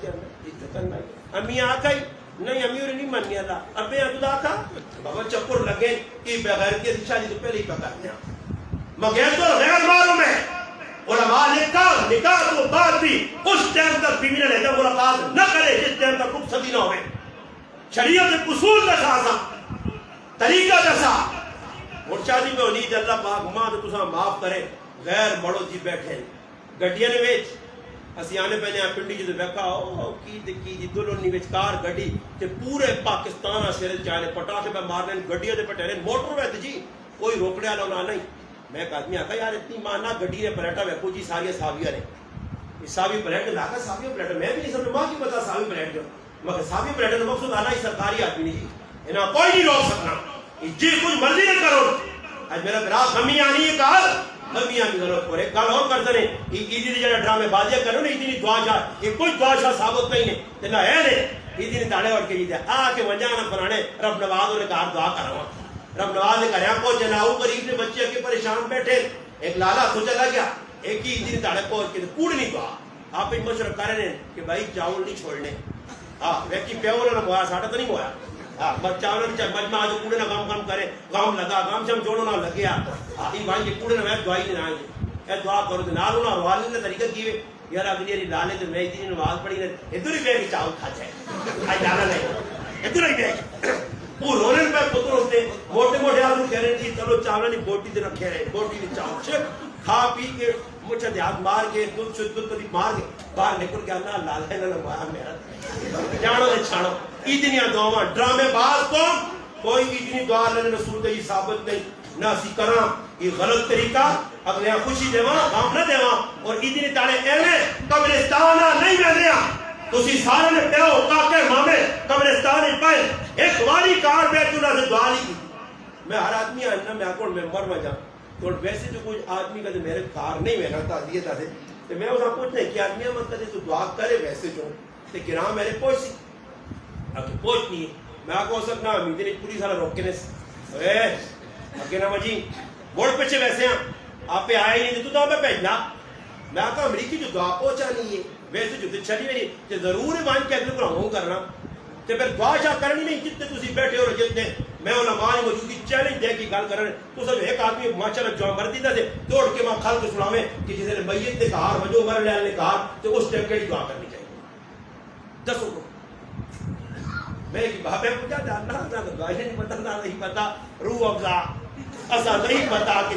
کرنا ہے امی آکھا ہی نہیں امی اور نہیں ماننی اللہ ابے تو آکھا بابا چپر لگے کہ بغیر کی شادی تو پہلے ہی پہ کرتے ہیں مگر تو غیر ماروں میں علماء نکاح تو بعد بھی اس ٹائم تک بیوی نے لہجہ ملاقات نہ کرے جس ٹائم تک رخ صدی نہ ہوئے شریعت اصول کا سا طریقہ جیسا اور شادی میں ہونی اللہ پاک ماں تو تسا معاف کرے غیر مڑو جی بیٹھے گڈیاں نے وچ اسی آنے پہنے پنڈی جی بیٹھا او کی جی دلونی وچ کار گڈی تے پورے پاکستان سر چاہے پٹاخے پہ مارنے گڈیاں دے پٹے موٹر وے جی کوئی روکنے والا نہیں میں ایک آدمی آتا یار اتنی ماننا گڈی نے پلیٹا ویکو جی ساری ساویہ نے ساوی پلیٹ لاکا ساویہ پلیٹ میں بھی نہیں سمجھ ماں کی پتا ساوی پلیٹ جو مگر ساوی پلیٹ نے مقصود آنا ہی سرکاری آدمی نہیں جی انہاں کوئی نہیں روک سکنا جی کچھ مرضی نہ کرو آج میرا گراف ہمیں آنی ہے کہا ہمیں آنی ضرورت پڑے کل اور کرتے ہیں ایدی دی جڑا ڈرامے بازیاں کرو نا ایدی دعا شاہ یہ کوئی دعا شاہ ثابت نہیں ہے تے نہ ہے نے ایدی نے تاڑے وڑ کے جی دے آ کے ونجانا فلانے رب نواز نے کہا دعا کروا رب نواز نے کہا پہنچ جناؤ قریب نے بچے کے پریشان بیٹھے ایک لالا تو چلا گیا ایک ہی ایدی نے تاڑے پہنچ کے کوڑ نہیں کہا آپ ایک مشورہ کر رہے ہیں کہ بھائی چاول نہیں چھوڑنے ہاں ویکی پیو نہ مویا ساٹا تو نہیں مویا چاول مجمع جو کوڑے نہ غم کرے غم لگا غم شم جوڑو نہ لگیا ای بھائی یہ کوڑے نہ میں دعائی نہیں آئیں اے دعا کرو تے نال انہاں حوالے نے طریقہ کیویں یار اگلی ری لالے تے میں دی نماز پڑھی نے ادھر ہی بیٹھ کے چاول کھا جائے ائی جانا نہیں ادھر ہی بیٹھ وہ رونے پہ پتر ہوتے موٹے موٹے آدمی کہہ رہے تھے چلو چاول نہیں بوٹی تے رکھے رہے بوٹی تے چاول چھ کھا پی کے مجھے دیہات مار کے دودھ مار کے باہر نکل کے اللہ لالے نے مارا میرا جانو دے چھاڑو اتنی دعاواں ڈرامے باز کو کوئی اتنی دعا اللہ نے رسول دی ثابت نہیں نہ اسی کراں یہ غلط طریقہ اگلے خوشی دیواں غم نہ دیواں اور اتنی تاڑے ایویں قبرستان نہیں ملیا تسی سارے نے پیو کاکے مامے قبرستان پائے ایک واری کار بیٹھ انہاں سے دعا نہیں کی میں ہر آدمی آنا میں اکون ممبر میں جا تو ویسے جو کوئی آدمی کا میرے کار نہیں میں رہتا دیے تھا تو میں اسا کچھ نہیں کہ آدمی مت کرے تو دعا کرے ویسے جو تے گراں میرے پہنچی اب پہنچ نہیں میں کو سکنا امید نے پوری سارا روک کے نے اے اگے نا مجی موڑ پیچھے ویسے ہیں آپ پہ آئے نہیں تو میں بھیجنا میں کہا امریکی جو دعا پہنچانی ہے ویسے جو چلی میری تے ضرور ہے مان کے اگلے کو ہوں کرنا تے پھر دعا شاہ کرنی نہیں جتنے تسی بیٹھے ہو جتنے میں علماء موجودی چیلنج دے کی گل کرنے تو سب ایک آدمی ماشاءاللہ جو مردی دا سے دوڑ کے ماں خلق سناویں کہ جس نے میت نے کہا وجو مر لے نے کہا تو اس ٹائم کیڑی دعا کرنی چاہیے دسو میں کہ بابے کو کیا جاننا تھا دعا نہیں پتہ نہیں پتہ روح افزا اسا نہیں پتہ کہ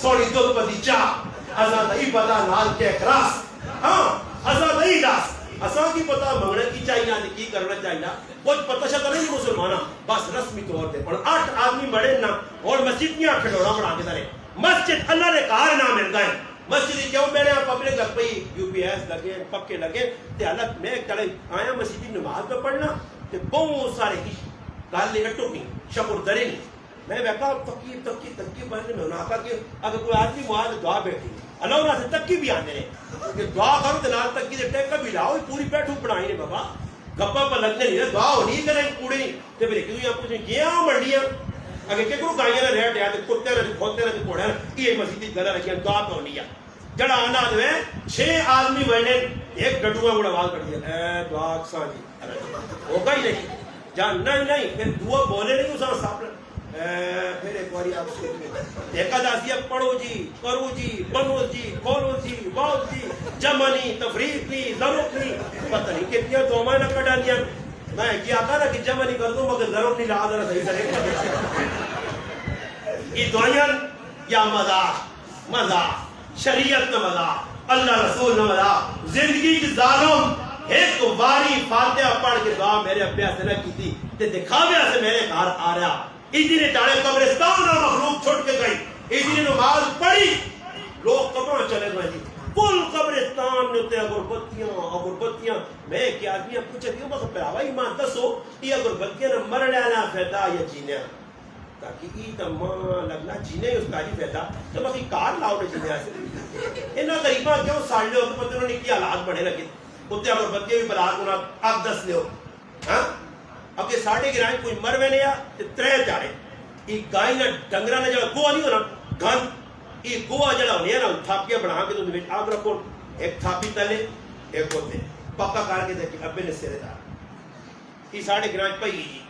سوڑی دو پتی چا اسا نہیں پتہ نال کے کراس ہاں اسا نہیں داس اسا کی پتہ منگنے کی چاہیے نہ کی کرنا چاہیے کچھ پتہ شتا نہیں مسلمانہ بس رسمی طور پہ اور 8 آدمی بڑے نا اور مسجد میں کھڑوڑا بنا کے دارے مسجد اللہ نے کار نہ مل گئے مسجد کیوں بیٹھے ہیں پبلک لگ پئی یو پی ایس لگے پکے لگے تے اللہ میں کل آیا مسجد نماز پہ پڑھنا تے بہت سارے کی گل لے ٹوکی شکر درے نہیں میں بیٹھا تکی پڑھنے میں نہ کہ اگر کوئی آدمی معاذ دعا بیٹھی اللہ انہاں سے تکی بھی آندے نے کہ دعا کرو تے نال تکی دے ٹیکا بھی لاؤ پوری بیٹھو بنائی نے بابا گپا پر لگنے نہیں دعا ہونی کریں کوڑے تے پھر کہ آپ کچھ گیا منڈیاں اگر کہ کو گائیاں نہ رہٹ تے کتے نہ کھوتے نہ کوڑے یہ مسجد دی گل رکھیا دعا تو ہونی ہے جڑا آنا دے 6 آدمی بنے ایک ڈڈوا بڑا آواز کر دیا اے دعا اکساں جی ہوگا ہی نہیں جان نہیں پھر دعا بولے نہیں اسا صاحب پھر ایک باری آپ سے دیکھا جاتی ہے پڑھو جی کرو جی بنو جی کھولو جی واؤ جی جمع نہیں تفریق نہیں ضرورت نہیں پتہ نہیں کتنی دعائیں نہ کر ڈالیاں میں کیا تھا نا کہ جمع نہیں کر دوں مگر ضرورت نہیں لا ذرا صحیح طریقے یہ دعائیں یا مذاق شریعت نہ مذاق اللہ رسول نہ مذاق زندگی کی ظالم ایک باری فاتحہ پڑھ کے دعا میرے ابے سے نہ کی تھی تے دکھاوے سے میرے گھر آ رہا اتنے ٹالے قبرستان اور مخلوق چھوڑ کے گئی اتنی نماز پڑھی لوگ کہاں چلے گئے جی کل قبرستان نے تے اگربتیاں میں کہ آدمی پوچھے کہ مگر پراوا ایمان دسو یہ اگربتیاں نہ مرنے والا فائدہ یا جینے تاکہ ای تمام لگنا جینے اس کا ہی فائدہ تو باقی کار لاؤ نے جینے ایسے انہاں غریباں کیوں ساڑ لے تو پتہ نہیں کیا حالات بڑھے لگے اتنے اگربتیاں بھی بلا ہونا آپ دس لیو ہاں اب یہ ساڑھے گرائیں کوئی مروے نہیں آ ترے چاڑے یہ گائیں نہ ڈنگرہ نہ جڑا گوہ نہیں ہونا گھن یہ گوہ جڑا ہونے نا تھاپیاں بنا کے تو آگ رکھو ایک تھاپی تلے ایک ہوتے پکا کار کے دیکھیں ابے نے سرے دار یہ ساڑھے گرائیں پئی جی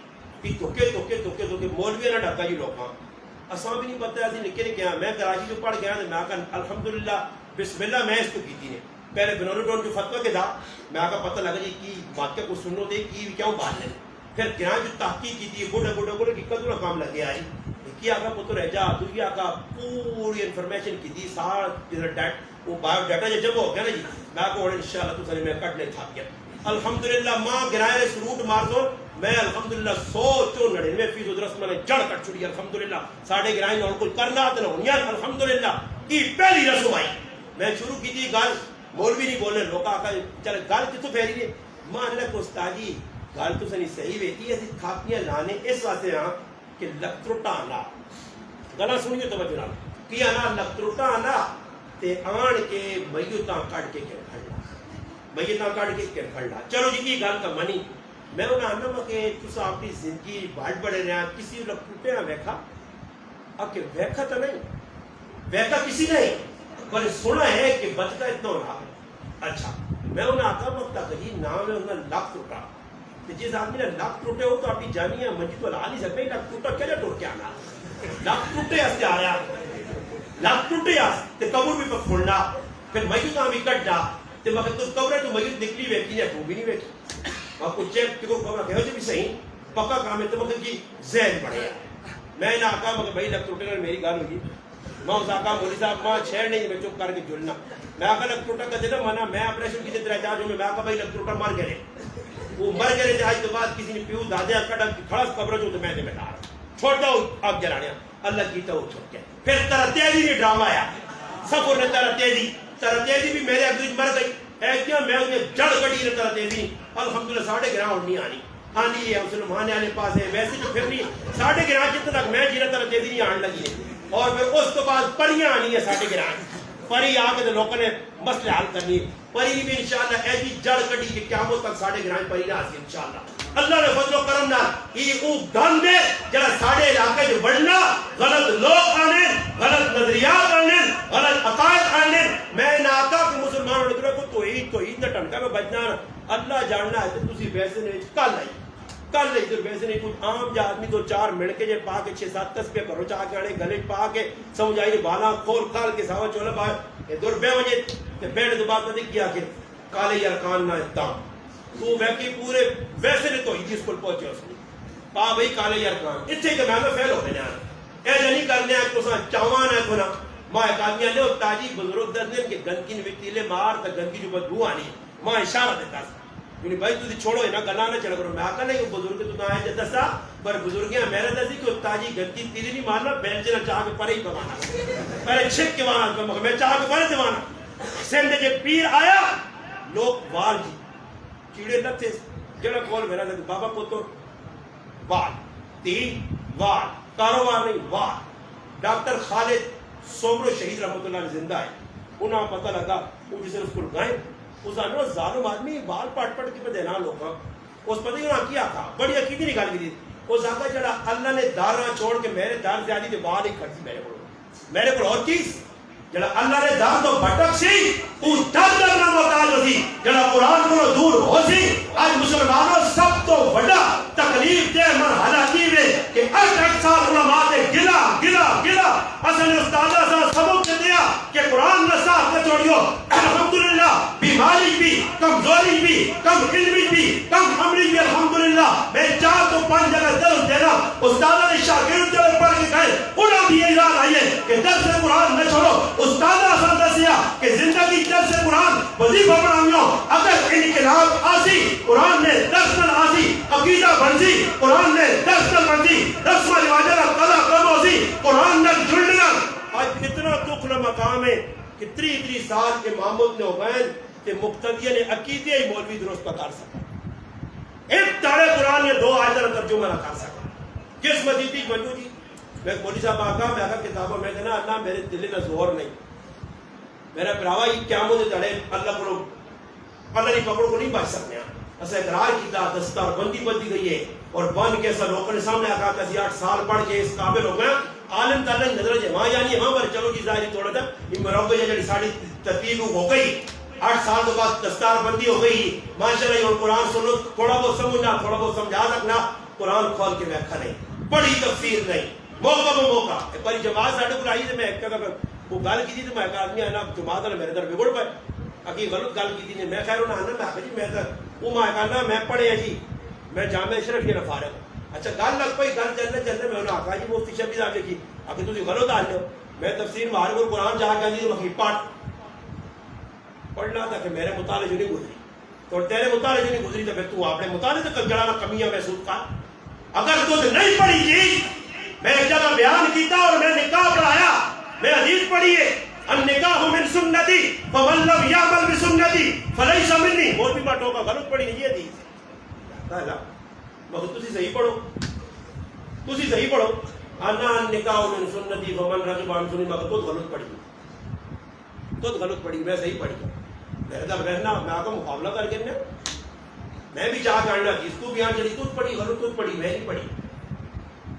یہ توکے مولوی نہ ڈھکا جی لوگاں اساں بھی نہیں پتہ ایسی نکے نہیں گیا میں کراچی جو پڑھ گیا میں کہا الحمدللہ بسم اللہ میں اس کو کی تھی نے پہلے بنورو ڈون جو فتوہ کے تھا میں کہا پتہ لگا جی کی واقعہ کو سنو دے کی کیوں بات لیں پھر گران جو تحقیق کی تھی گوڑے کی کدو کام لگے آئی کیا آگا پتر رہ جا دوی آگا پوری انفرمیشن کی تھی سار وہ بایو ڈیٹا جب ہو گیا نا جی میں کو انشاءاللہ تو سنے میں کٹ لے تھا گیا الحمدللہ ماں گرائے سروٹ مار دو میں الحمدللہ 199% درست میں نے جڑ کٹ چھڑی الحمدللہ ساڑھے گرائے اور کوئی کرنا تو نہ ہونیا الحمدللہ یہ پہلی رسم آئی میں شروع کی تھی گل مولوی نہیں بولنے لوگ آقا چل گل کتوں پھیری ہے مان لے کو استادی گل تو سنی صحیح بیٹی ایسی تھاپیاں لانے اس واسطے ہاں کہ لکتروٹا آنا گلا سنیے توجہ نال کی آنا لکتروٹا آنا تے آن کے میتاں کٹ کے کھڑنا چلو جی کی گل تو منی میں انہیں آنا کہ تسا اپنی زندگی بڑھ بڑھے رہا کسی لکتروٹے نہ ویکھا کہ ویکھا تو نہیں ویکھا کسی نہیں پر سنا ہے کہ بچتا اتنا ہونا اچھا میں انہیں آتا وقت جی نام ہے انہیں لکتروٹا کہ جس آدمی نے لک ٹوٹے ہو تو اپنی جامعہ مسجد والا نہیں سکتے لک ٹوٹا کیا ٹوٹ کے آنا لک ٹوٹے ہستے آیا لک ٹوٹے ہستے قبر بھی پکھوڑنا پھر میت بھی کٹنا تے وقت تو قبر تو میت نکلی ویکھی یا وہ بھی نہیں ویکھی آپ کو چیک کو قبر کہو جی بھی صحیح پکا کام ہے تو وقت کی ذہن بڑھیا میں نہ آقا مگر بھائی لک ٹوٹے میری گل ہوئی میں اس آقا مولی صاحب ماں چھیڑ نہیں میں چپ کر کے جلنا میں آقا لک ٹوٹا کہتے نا مانا میں آپریشن کی طرح چاہ میں آقا بھائی لک ٹوٹا مر گئے وہ مر گئے تھے آج کے بعد کسی نے پیو دادیا کٹا کھڑا قبر جو تو میں نے بیٹھا چھوڑ دو آگ جلانے اللہ کی تو وہ چھوڑ گیا پھر ترا تیزی نے ڈرامہ آیا سفر نے ترا تیزی بھی میرے اگلی مر گئی اے کیا میں انہیں جڑ کٹی نے ترا تیزی الحمدللہ 11:30 اور نہیں آنی آنی ہے مسلمان آنے پاس ہے ویسے تو پھر نہیں 11:30 جتنے تک میں جینا ترا تیزی نہیں آن لگی ہے اور پھر اس تو بعد پریاں آنی ہے 11:30 پری آ کے لوگوں نے مسئلے حل کرنی پری بھی انشاءاللہ ایسی جڑ کٹی کہ قیامت تک 11:30 پری نہ آسی انشاءاللہ اللہ نے فضل و کرم نال یہ او گن دے جڑا ساڈے علاقے وچ بڑھنا غلط لوگ آنے غلط نظریات آنے غلط عقائد آنے میں نہ آقا کہ مسلمانوں نے کو توحید دا ٹنکا میں بچنا اللہ جاننا ہے تے تسی ویسے نے کل ادھر ویسے نہیں کچھ عام جا آدمی تو 4 منٹ کے جے پا کے 6-7 تسبیح کرو چاہ کے آنے گلے پا کے سمجھائی بالا کھول کھال کے ساوا چولا پا دور بے وجہ تے بیٹھ دو بات نے کیا کہ کالے ارکان نہ اتام تو ویکی پورے ویسے نے تو ہی جس کو پہنچے اس نے پا بھئی کالے ارکان اتھے کہ میں فیل ہو گیا اے جنی کرنے ہیں تو ساں چاوان ہے کھنا ماں ایک آدمی آنے اور تاجی بزرگ دردن کہ گندگی نے وکتیلے مار تا گندگی جو بدبو آنی ماں اشارہ دیتا یعنی بھائی تو چھوڑو نہ گلا نہ چڑھ کرو میں آقا نہیں بزرگ تو نہ ہے دسا پر بزرگیاں میرا دسی کہ تاجی گندگی تیری نہیں مارنا بیل جنا چاہ کے پرے ہی پکانا پہلے چھک کے وانا میں چاہ کے پرے دیوانا سندھ جے پیر آیا لوگ وال جی کیڑے نہ تھے جڑا کول میرا دسی بابا کو تو وال تی وال کاروبار نہیں وال ڈاکٹر خالد سومرو شہید رحمت اللہ علیہ زندہ ہے انہاں پتہ لگا وہ جسے اس کو گائیں اس آنے ظالم آدمی بال پاٹ پاٹ کے پہ دینا لوگا اس پتہ ہی انہاں کیا تھا بڑی عقیدی نکال کی تھی اس آقا جڑا اللہ نے دار نہ چھوڑ کے میرے دار زیادی تھے بال ہی کھڑتی میرے کو اور چیز جڑا اللہ نے دار تو بھٹک سی وہ در نہ محتاج ہو سی جڑا قرآن کو دور ہو سی آج مسلمانوں سب تو بڑا تکلیف دے مرحلہ کی میں کہ 8 سال علماء دے گلا اصل استادہ سا سبق کے دیا کہ قرآن نہ ساتھ نہ چھوڑیو الحمدللہ بیماری بھی کمزوری بھی کم علمی بھی کم عملی بھی الحمدللہ میں 4 تو 5 جگہ درس دینا استادہ نے شاگرد جب پڑھ کے گئے انہوں بھی اعلان آئیے کہ درس قرآن نہ چھوڑو استادہ سا دسیا کہ زندگی درس قرآن وظیفہ بنامیوں اگر انقلاب آسی قرآن نے درس نہ آسی عقیدہ بنسی قرآن نے درس نہ بنسی رسم رواجہ قضا کم ہوسی قرآن نہ جڑنا آج اتنا دکھ مقام ہے کہ 3 سال امامت نے ہو گئے کہ مقتدیہ نے عقیدہ ہی مولوی درست پہ کر سکا ایک تارے قرآن یہ 2 آیتیں ترجمہ نہ کر سکا کس مزیدی بنو جی میں مولوی صاحب آقا میں آقا کتابوں میں کہنا اللہ میرے دل میں زور نہیں میرا براوا یہ قیامت دڑے اللہ کو اللہ نہیں پکڑ کو نہیں بچ سکتے ہیں اسے اقرار کیتا دستار بندی گئی ہے اور بن کے ایسا لوگوں نے سامنے آقا کہ 8 سال پڑھ کے اس قابل ہو گیا عالم تعالیٰ نظر جائے وہاں جانی ہے وہاں پر چلو جی ظاہری تھوڑا تھا یہ مربع جڑی ساڑی ترتیب ہو گئی 8 سال کے بعد دستار بندی ہو گئی ماشاءاللہ اور قرآن سنو تھوڑا بہت سمجھنا تھوڑا بہت سمجھا سکنا قرآن کھول کے بیٹھا نہیں بڑی تفسیر نہیں موقع پہ موقع ایک باری جماعت ساڑھے کو آئی تھی میں ایک وہ گل کی تھی تو میں ایک آدمی آنا جماعت نے میرے در بگڑ پائے اکی غلط گل کی تھی میں خیر انہیں آنا میں آگا جی میں وہ میں کہنا میں پڑھے ہیں جی میں جامعہ اشرف یہ فارغ ہوں اچھا گل لگ پئی گل چلنے میں انہیں آقا جی مفتی شفیع صاحب کی اگر تسی غلط آ جاؤ میں تفسیر معارف القرآن جا کے آنی وہی پاٹ پڑھنا تھا کہ میرے مطالعے جو نہیں گزری تو تیرے مطالعے جو نہیں گزری تو پھر تو اپنے مطالعے سے جڑانا کمیاں محسوس کر اگر تو نہیں پڑھی چیز میں ایک جگہ بیان کیتا اور میں نکاح پڑھایا میں حدیث پڑھی ہے النکاح من سنتی فمن لم یعمل بسنتی فلیس منی اور بھی باتوں کا غلط پڑھی نہیں یہ حدیث ہے مگر تسی صحیح پڑھو انا النکاح من سنتی فمن رغب عن سنتی مگر تو غلط پڑھی میں صحیح پڑھی میرے دب رہنا میں آقا مقابلہ کر کے میں بھی چاہ کرنا جس کو بھی آن چلی تو پڑھی غلط تو پڑھی میں نہیں پڑھی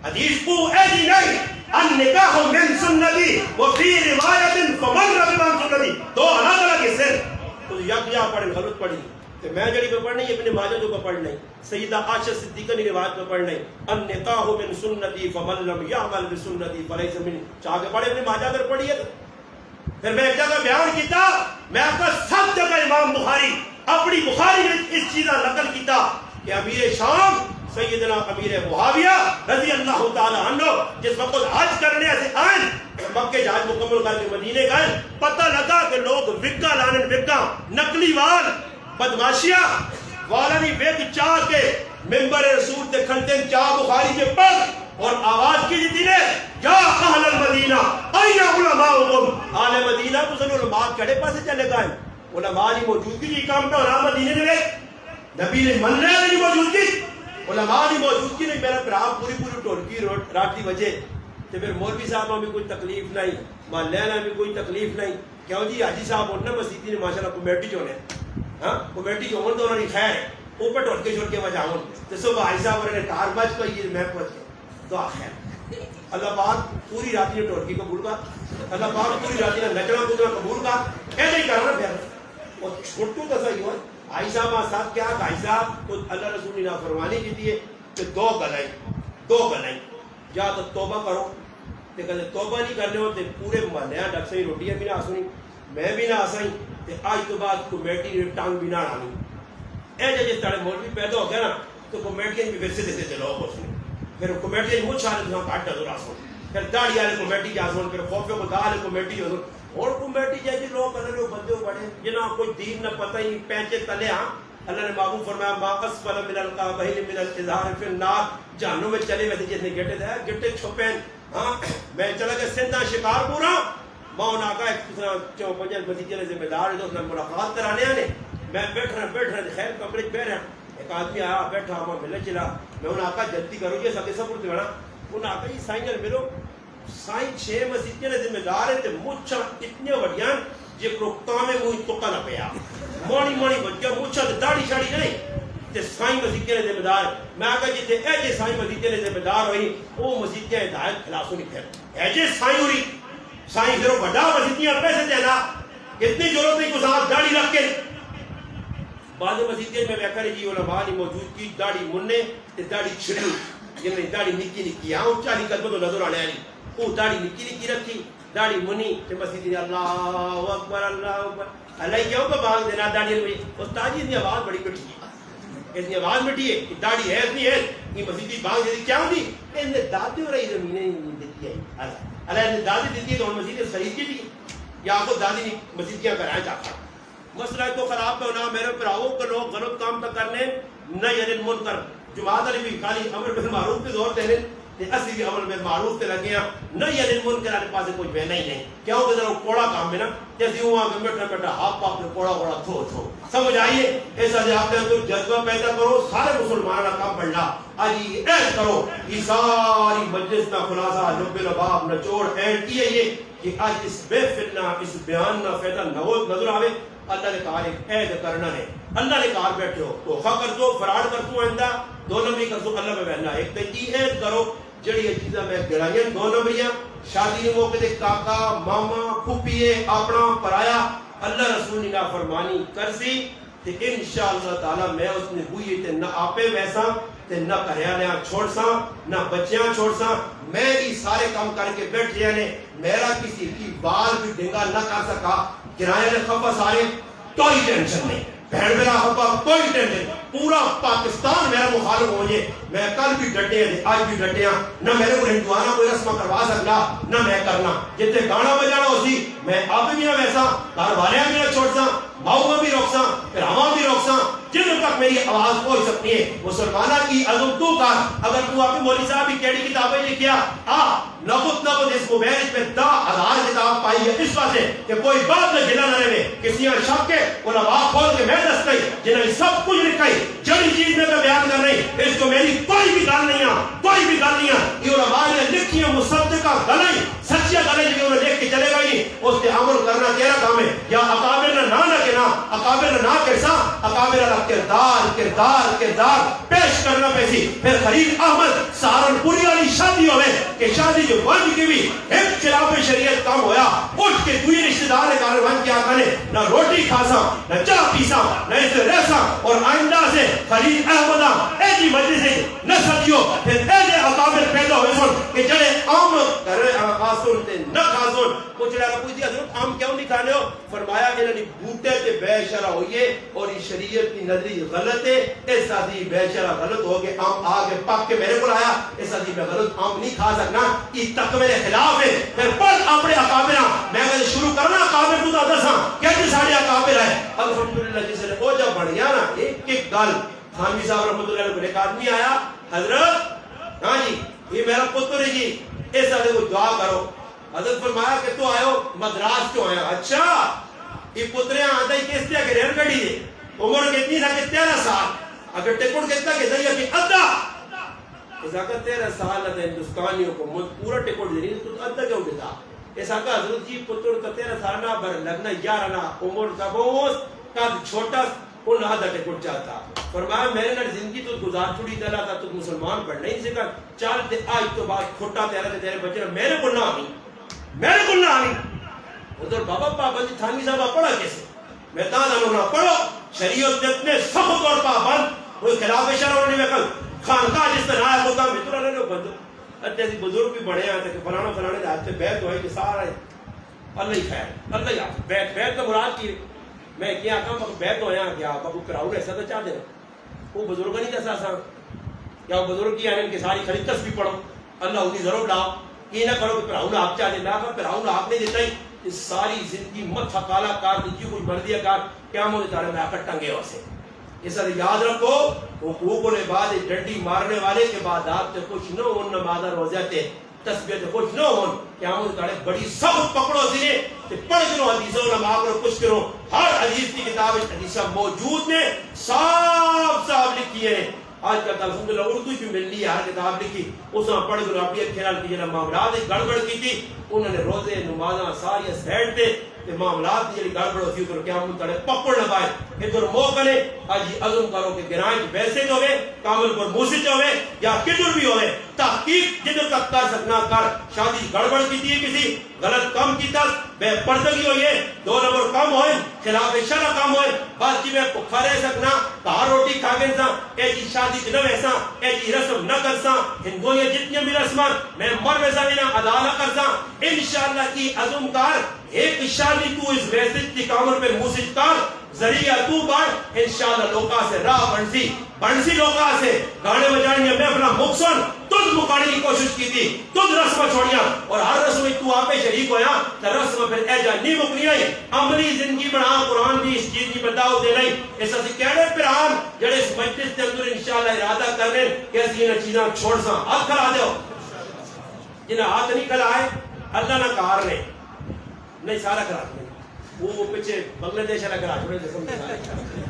حدیث کو ایسی نہیں النکاح من سنتی وفی روایت فمن رغب عن سنتی دو الگ الگ حصے تو یک جا پڑھی غلط پڑھی کہ میں جڑی پہ پڑھنی ابن ماجہ جو پہ پڑھنا ہے سیدہ عائشہ صدیقہ کی روایت پہ پڑھنا ہے النکاح من سنتی فمن لم یعمل بسنتی فلیس منی، چاہ کے پڑھے ابن ماجہ اگر پڑھیے تو پھر میں ایک جگہ بیان کیتا، میں آپ کا سب جگہ امام بخاری اپنی بخاری نے اس چیزہ نقل کیتا کہ امیر شام سیدنا امیر معاویہ رضی اللہ تعالی عنہ جس وقت حج کرنے سے آئیں مکہ جہاز مکمل کر کے مدینے گئے، پتہ لگا کہ لوگ وکا لانن وکا نقلی وال بدماشیاں والانی ویک چاہ کے ممبر رسول تے کھنتے چاہ بخاری کے پڑھ اور آواز کی جیتی نے یا اہل المدینہ این علماءکم، آل مدینہ تو علماء کڑے پاسے چلے گئے، علماء کی موجودگی جی کام پہ اور مدینے نے نبی نے من لیا نہیں موجودگی، علماء کی موجودگی نے میرا پھر آپ پوری ٹولکی رات دی وجہ تے پھر مولوی صاحب میں کوئی تکلیف نہیں، محلے میں کوئی تکلیف نہیں، کیوں جی حاجی صاحب ہونا مسجد نے ماشاءاللہ کمیٹی چونے ہاں کمیٹی جو تو انہوں نے خیر ہے اوپر ٹول کے چھوڑ کے مجاؤں تو صبح حاجی صاحب انہوں نے کار بچ کو یہ میں پہنچ گیا تو آخر اللہ پاک پوری رات نے ٹول کی قبول کا، اللہ پاک پوری رات نے نچنا کودنا قبول کا، ایسے ہی کرنا پھر اور چھوٹو تو صحیح ہوا حاجی صاحب صاحب کیا حاجی صاحب کو اللہ رسول نے نافرمانی کی دیے کہ دو گلائیں یا تو توبہ کرو تے کہتے توبہ نہیں کرنے ہوتے پورے محلے ڈک سہی روٹیاں بھی نہ آسنی میں بھی نہ آسائی تے آج تو بعد کمیٹی نے ٹانگ بھی نہ آنی اے جس طرح مولوی پیدا ہو گیا نا تو کمیٹیاں بھی ورسے دیتے تھے لوگ اس نے پھر کمیٹیاں مجھ چھانے تو کاٹ ڈر آسوں پھر داڑھی والے کمیٹی کی آسوں پھر خوف خدا والے کمیٹی جو اور کمیٹی جیسے لوگ اللہ نے بندے بڑے جنہاں کوئی دین نہ پتہ ہی پینچے تلے ہاں اللہ نے معبود فرمایا ما اسفل من القعبین من الازار فی النار جہنم میں چلے ویسے جس نے گٹے تھے گٹے چھپین ہاں میں چلا گیا سندھا شکار پورا ماں انہاں کا ایک چو پنجل مسیجے نے ذمہ دار ہے تو ملاقات کرانے آنے میں بیٹھ رہا خیر کمرے بیٹھ رہا ایک آدمی آیا بیٹھا ہمیں ملے چلا میں انہاں کا جلدی کرو یہ سکے سب اڑتے بڑا انہاں کا یہ سائن جل ملو سائن 6 مسیجے نے ذمہ دار ہے تے مچھا اتنے وڈیاں جے پروکتاں میں کوئی توکا نہ پیا مانی بچہ مچھا داڑھی شاڑی نہیں تے سائیں مسیجے نے ذمہ دار میں آگا جیتے اے جے سائیں مسیجے نے ذمہ دار ہوئی وہ مسیجے ہدایت خلاسوں نہیں پھر اے جے سائیں ہوئی سائیں پھر وہ بڑا مسیجیاں پیسے دینا اتنی ضرورت نہیں کچھ آپ داڑھی رکھ کے بعض مسیجے میں بیکر جی علماء نے موجود کی داڑھی مننے تے داڑھی چھڑی یعنی داڑھی نکی ہاں 40 قدم تو نظر آنے والی وہ داڑھی نکی رکھی داڑھی منی تے مسجد نے اللہ اکبر اللہ کیوں کو بھاگ دینا داڑھی ہوئی استاد جی کی آواز بڑی مٹھی ہے اس کی آواز مٹھی ہے کہ داڑھی ہے نہیں ہے یہ مسجد بھاگ دیتی کیا ہوتی اس نے دادی اور زمینیں دیتی ہے اللہ نے دادی دیتی ہے تو ہم مسجد خرید کی بھی یا آپ کو دادی مسجد کیا کرائیں چاہتا مسئلہ تو خراب پہ ہونا میرے پراؤں کے لوگ غلط کام پہ کرنے نہ یعنی منکر جماعت علی بھی خالی امر بالمعروف پہ زور دینے اسی بھی عمل میں معروف تے لگے ہیں نہ یہ منکر کے پاس کوئی بہنا ہی نہیں کیا ہو کہ ذرا کوڑا کام ہے نا جیسے ہوا کہ بیٹھا ہاتھ پاپ میں کوڑا تھو سمجھ آئیے ایسا سے آپ نے تو جذبہ پیدا کرو سارے مسلمانوں کا کام پڑھنا آج یہ ایس کرو یہ ساری مجلس میں خلاصہ لب لباب نچوڑ اینڈ کیے یہ کہ آج اس بے فتنہ اس بیان نہ فیدہ نظر آوے اللہ نے کہا ایک عید کرنا ہے اللہ نے کہا بیٹھے ہو تو خواہ کر دو فراڈ کر دو آئندہ 2 نمبری کر دو اللہ میں بہنا ایک تو یہ عید کرو جڑی یہ چیزیں میں گرائیں 2 نمبریاں شادی موقع دے کاکا ماما پھوپھیے اپنا پرایا اللہ رسول نے فرمانی کرسی تے انشاءاللہ تعالی میں اس نے ہوئی تے نہ آپے ویسا تے نہ کریاں چھوڑ سا نہ بچیاں چھوڑ سا میں یہ سارے کام کر کے بیٹھ جائے نے میرا کسی کی بال بھی ڈنگا نہ کر سکا کرایہ نے خفا سارے کوئی ٹینشن نہیں بہن میرا خفا کوئی ٹینشن پورا پاکستان میرا مخالف ہو جائے میں کل بھی ڈٹے ہیں آج بھی ڈٹے ہیں نہ میرے کو ہندوانہ کوئی رسمہ کروا سکتا نہ میں کرنا جتنے گانا بجانا ہو سی میں اب بھی نہ ویسا گھر والے بھی نہ چھوڑ سا ماؤں میں بھی روک سا پھر ہماں بھی روک سا جن تک میری آواز پہنچ سکتی ہے مسلمانہ کی عظم تو کر اگر تو آپ مولوی صاحب کی کیڑی کتابیں لکھیا نقط اس موبائل میں 10,000 کتاب پائی ہے اس واسطے کہ کوئی بات نہ جنا نہ رہے کسی شک کے علماء کھول کے میں دس گئی جنہیں سب کچھ لکھائی جڑی چیز میں بیان کر رہی اس کو میری کوئی بھی گل نہیں کوئی بھی گل نہیں یہ علماء نے لکھی ہے مصدقہ گلیں سچیاں گلیں جو انہوں نے لکھ کے چلے گئی اس پہ عمل کرنا تیرا کام ہے یا اکابر نہ کہنا اکابر نہ کرسا اکابر اللہ کردار پیش کرنا پیسی پھر خلیل احمد سہارنپوری والی شادی ہوئے کہ شادی جو بن کی بھی ایک خلاف شریعت کام ہویا اٹھ کے دوئی رشتہ دار کارروان کیا کرنے نہ روٹی کھاسا نہ چاہ پیسا نہ اسے رہسا اور آئندہ سے خلیل احمدہ ایسی مجلس ہے نہ سکیو پھر ایسے اکابر پیدا ہوئے سن کہ جڑے عام کرے آسون تے نہ خاسون کچھ لگا پوچھتی حضرت عام کیوں نہیں کھانے ہو فرمایا کہ انہوں نے بوٹے تے بے شرع ہوئیے اور یہ شریعت کی نظری غلط ہے اس ساتھی بے شرع غلط ہو گئے عام آگے پاک کے میرے کو آیا اس ساتھی میں غلط عام نہیں کھا سکنا یہ تک میرے خلاف ہے پھر پڑھ اپنے اکابرہ میں کہتے شروع کرنا اکابر تو دا دساں کہتے سارے اکابر ہے الحمدللہ جسے نے او جب بڑھ گیا نا ایک گل خانوی صاحب رحمت اللہ علیہ کو ایک آدمی آیا حضرت ہاں جی یہ میرا پتر ہے جی اس ساتھی کو دعا کرو حضرت فرمایا کہ تو آئے ہو مدراس کیوں آیا اچھا یہ پترے آدھا ہی کس طرح کے ریل گڑی دے عمر کتنی تھا کہ 13 سال اگر ٹکٹ کتنا کہ دیا کہ ادھا ایسا کہ 13 سال ہے ہندوستانیوں کو پورا ٹکٹ دینی تو ادھا کیوں دیتا ایسا کہ حضرت جی پتر کا 13 سال نہ بر لگنا 11 نہ عمر کا بہت قد چھوٹا ان آدھا ٹکٹ چاہتا فرمایا میرے نہ زندگی تو گزار چھوڑی دلا تھا تو مسلمان پڑھ نہیں سکا چال تے آج تو بعد کھوٹا تیرے بچے میرے کو نہ آئی میرے کو نہ آئی ادھر بابا پابندی تھانوی صاحب پڑھا کیسے میں دانا نہ پڑھو شریعت جتنے سخت اور پابند کوئی خلاف شرع ہونے میں کل خانقاہ جس طرح آیا ہوگا متر اللہ نے بندو ایسے بزرگ بھی بڑھے آتے کہ فلانا فلانے دے ہاتھ سے بیعت ہوئی کہ سارا ہے اللہ ہی خیر اللہ ہی آپ بیعت کا مراد کی میں کیا کہاں بیعت ہویا کہ آپ ابو کراؤن ایسا تو چاہ دینا وہ بزرگ نہیں جیسا سا کیا وہ بزرگ کی آنے ان کی ساری خرید تسبیح پڑھو اللہ انہیں ضرور لاؤ یہ نہ کرو کہ پراؤن آپ چاہ دینا پراؤن آپ نہیں دیتا ہی اس ساری زندگی مت حقالہ کار دیجیے کچھ بڑھ دیا کار کیا مجھے تارے میں آکر ٹنگے ہو سے یہ سر یاد رکھو حقوق العباد ڈنڈی مارنے والے کے بعد آپ سے کچھ نہ ہون نمازہ روزیتے تسبیح سے کچھ نہ ہون کیا مجھے تارے بڑی سخت پکڑو سنے کہ پڑھ کرو حدیثوں نماز کرو کچھ کرو ہر حدیث کی کتاب حدیثہ موجود نے صاف صاف لکھی ہے آج کا الحمدللہ اردو کی ملی ہر کتاب لکھی اس میں پڑھ کر اپنی خیال کی جناب معاملات گڑبڑ کی تھی انہوں نے روزے نمازاں ساری سیٹ تھے کہ معاملات کی گڑبڑ ہوتی ہے کیا ہم تڑے پکڑ نہ پائے ادھر موقع نے آج عزم کرو کہ گرائیں ویسے جو ہوئے کامل پر موسیقی ہوئے یا کدھر بھی ہوئے تحقیق جدھر تک کر سکنا کر شادی گڑبڑ کی تھی کسی غلط کم کی تک بے پردگی ہوئی ہے 2 نمبر کم ہوئے خلاف شرع کم ہوئے بات کی میں پکھا رہ سکنا کہا روٹی کھا گئے سا ایسی شادی نہ ویسا ایسی رسم نہ کرسا ہندوئیں جتنی بھی رسمان میں مر ویسا بھی نہ ادا نہ کرسا انشاءاللہ کی عزم کار ایک شادی تو اس ویسد کی کامر پہ موسیقی کار ذریعہ تو بار انشاءاللہ لوکا سے راہ بنسی لوکا سے گانے بجانے میں اپنا مقصد تجھ مکانے کی کوشش کی تھی تجھ رسم چھوڑیا اور ہر رسم میں تو آپ شریک ہویا تو رسم پھر ایجا نہیں مکنی آئی عملی زندگی بنا قرآن بھی اس چیز کی بتاؤ دے نہیں ایسا سے کہنے پر آن جڑے اس مجلس کے اندر انشاءاللہ ارادہ کرنے کہ ایسی انہیں چیزاں چھوڑ سا ہاتھ کھلا دے ہو جنہیں ہاتھ نہیں کھلائے اللہ نہ کار نے نہیں سارا کرا دیں وہ پیچھے بنگلہ دیش والا کرا چھوڑے جسم کے سارے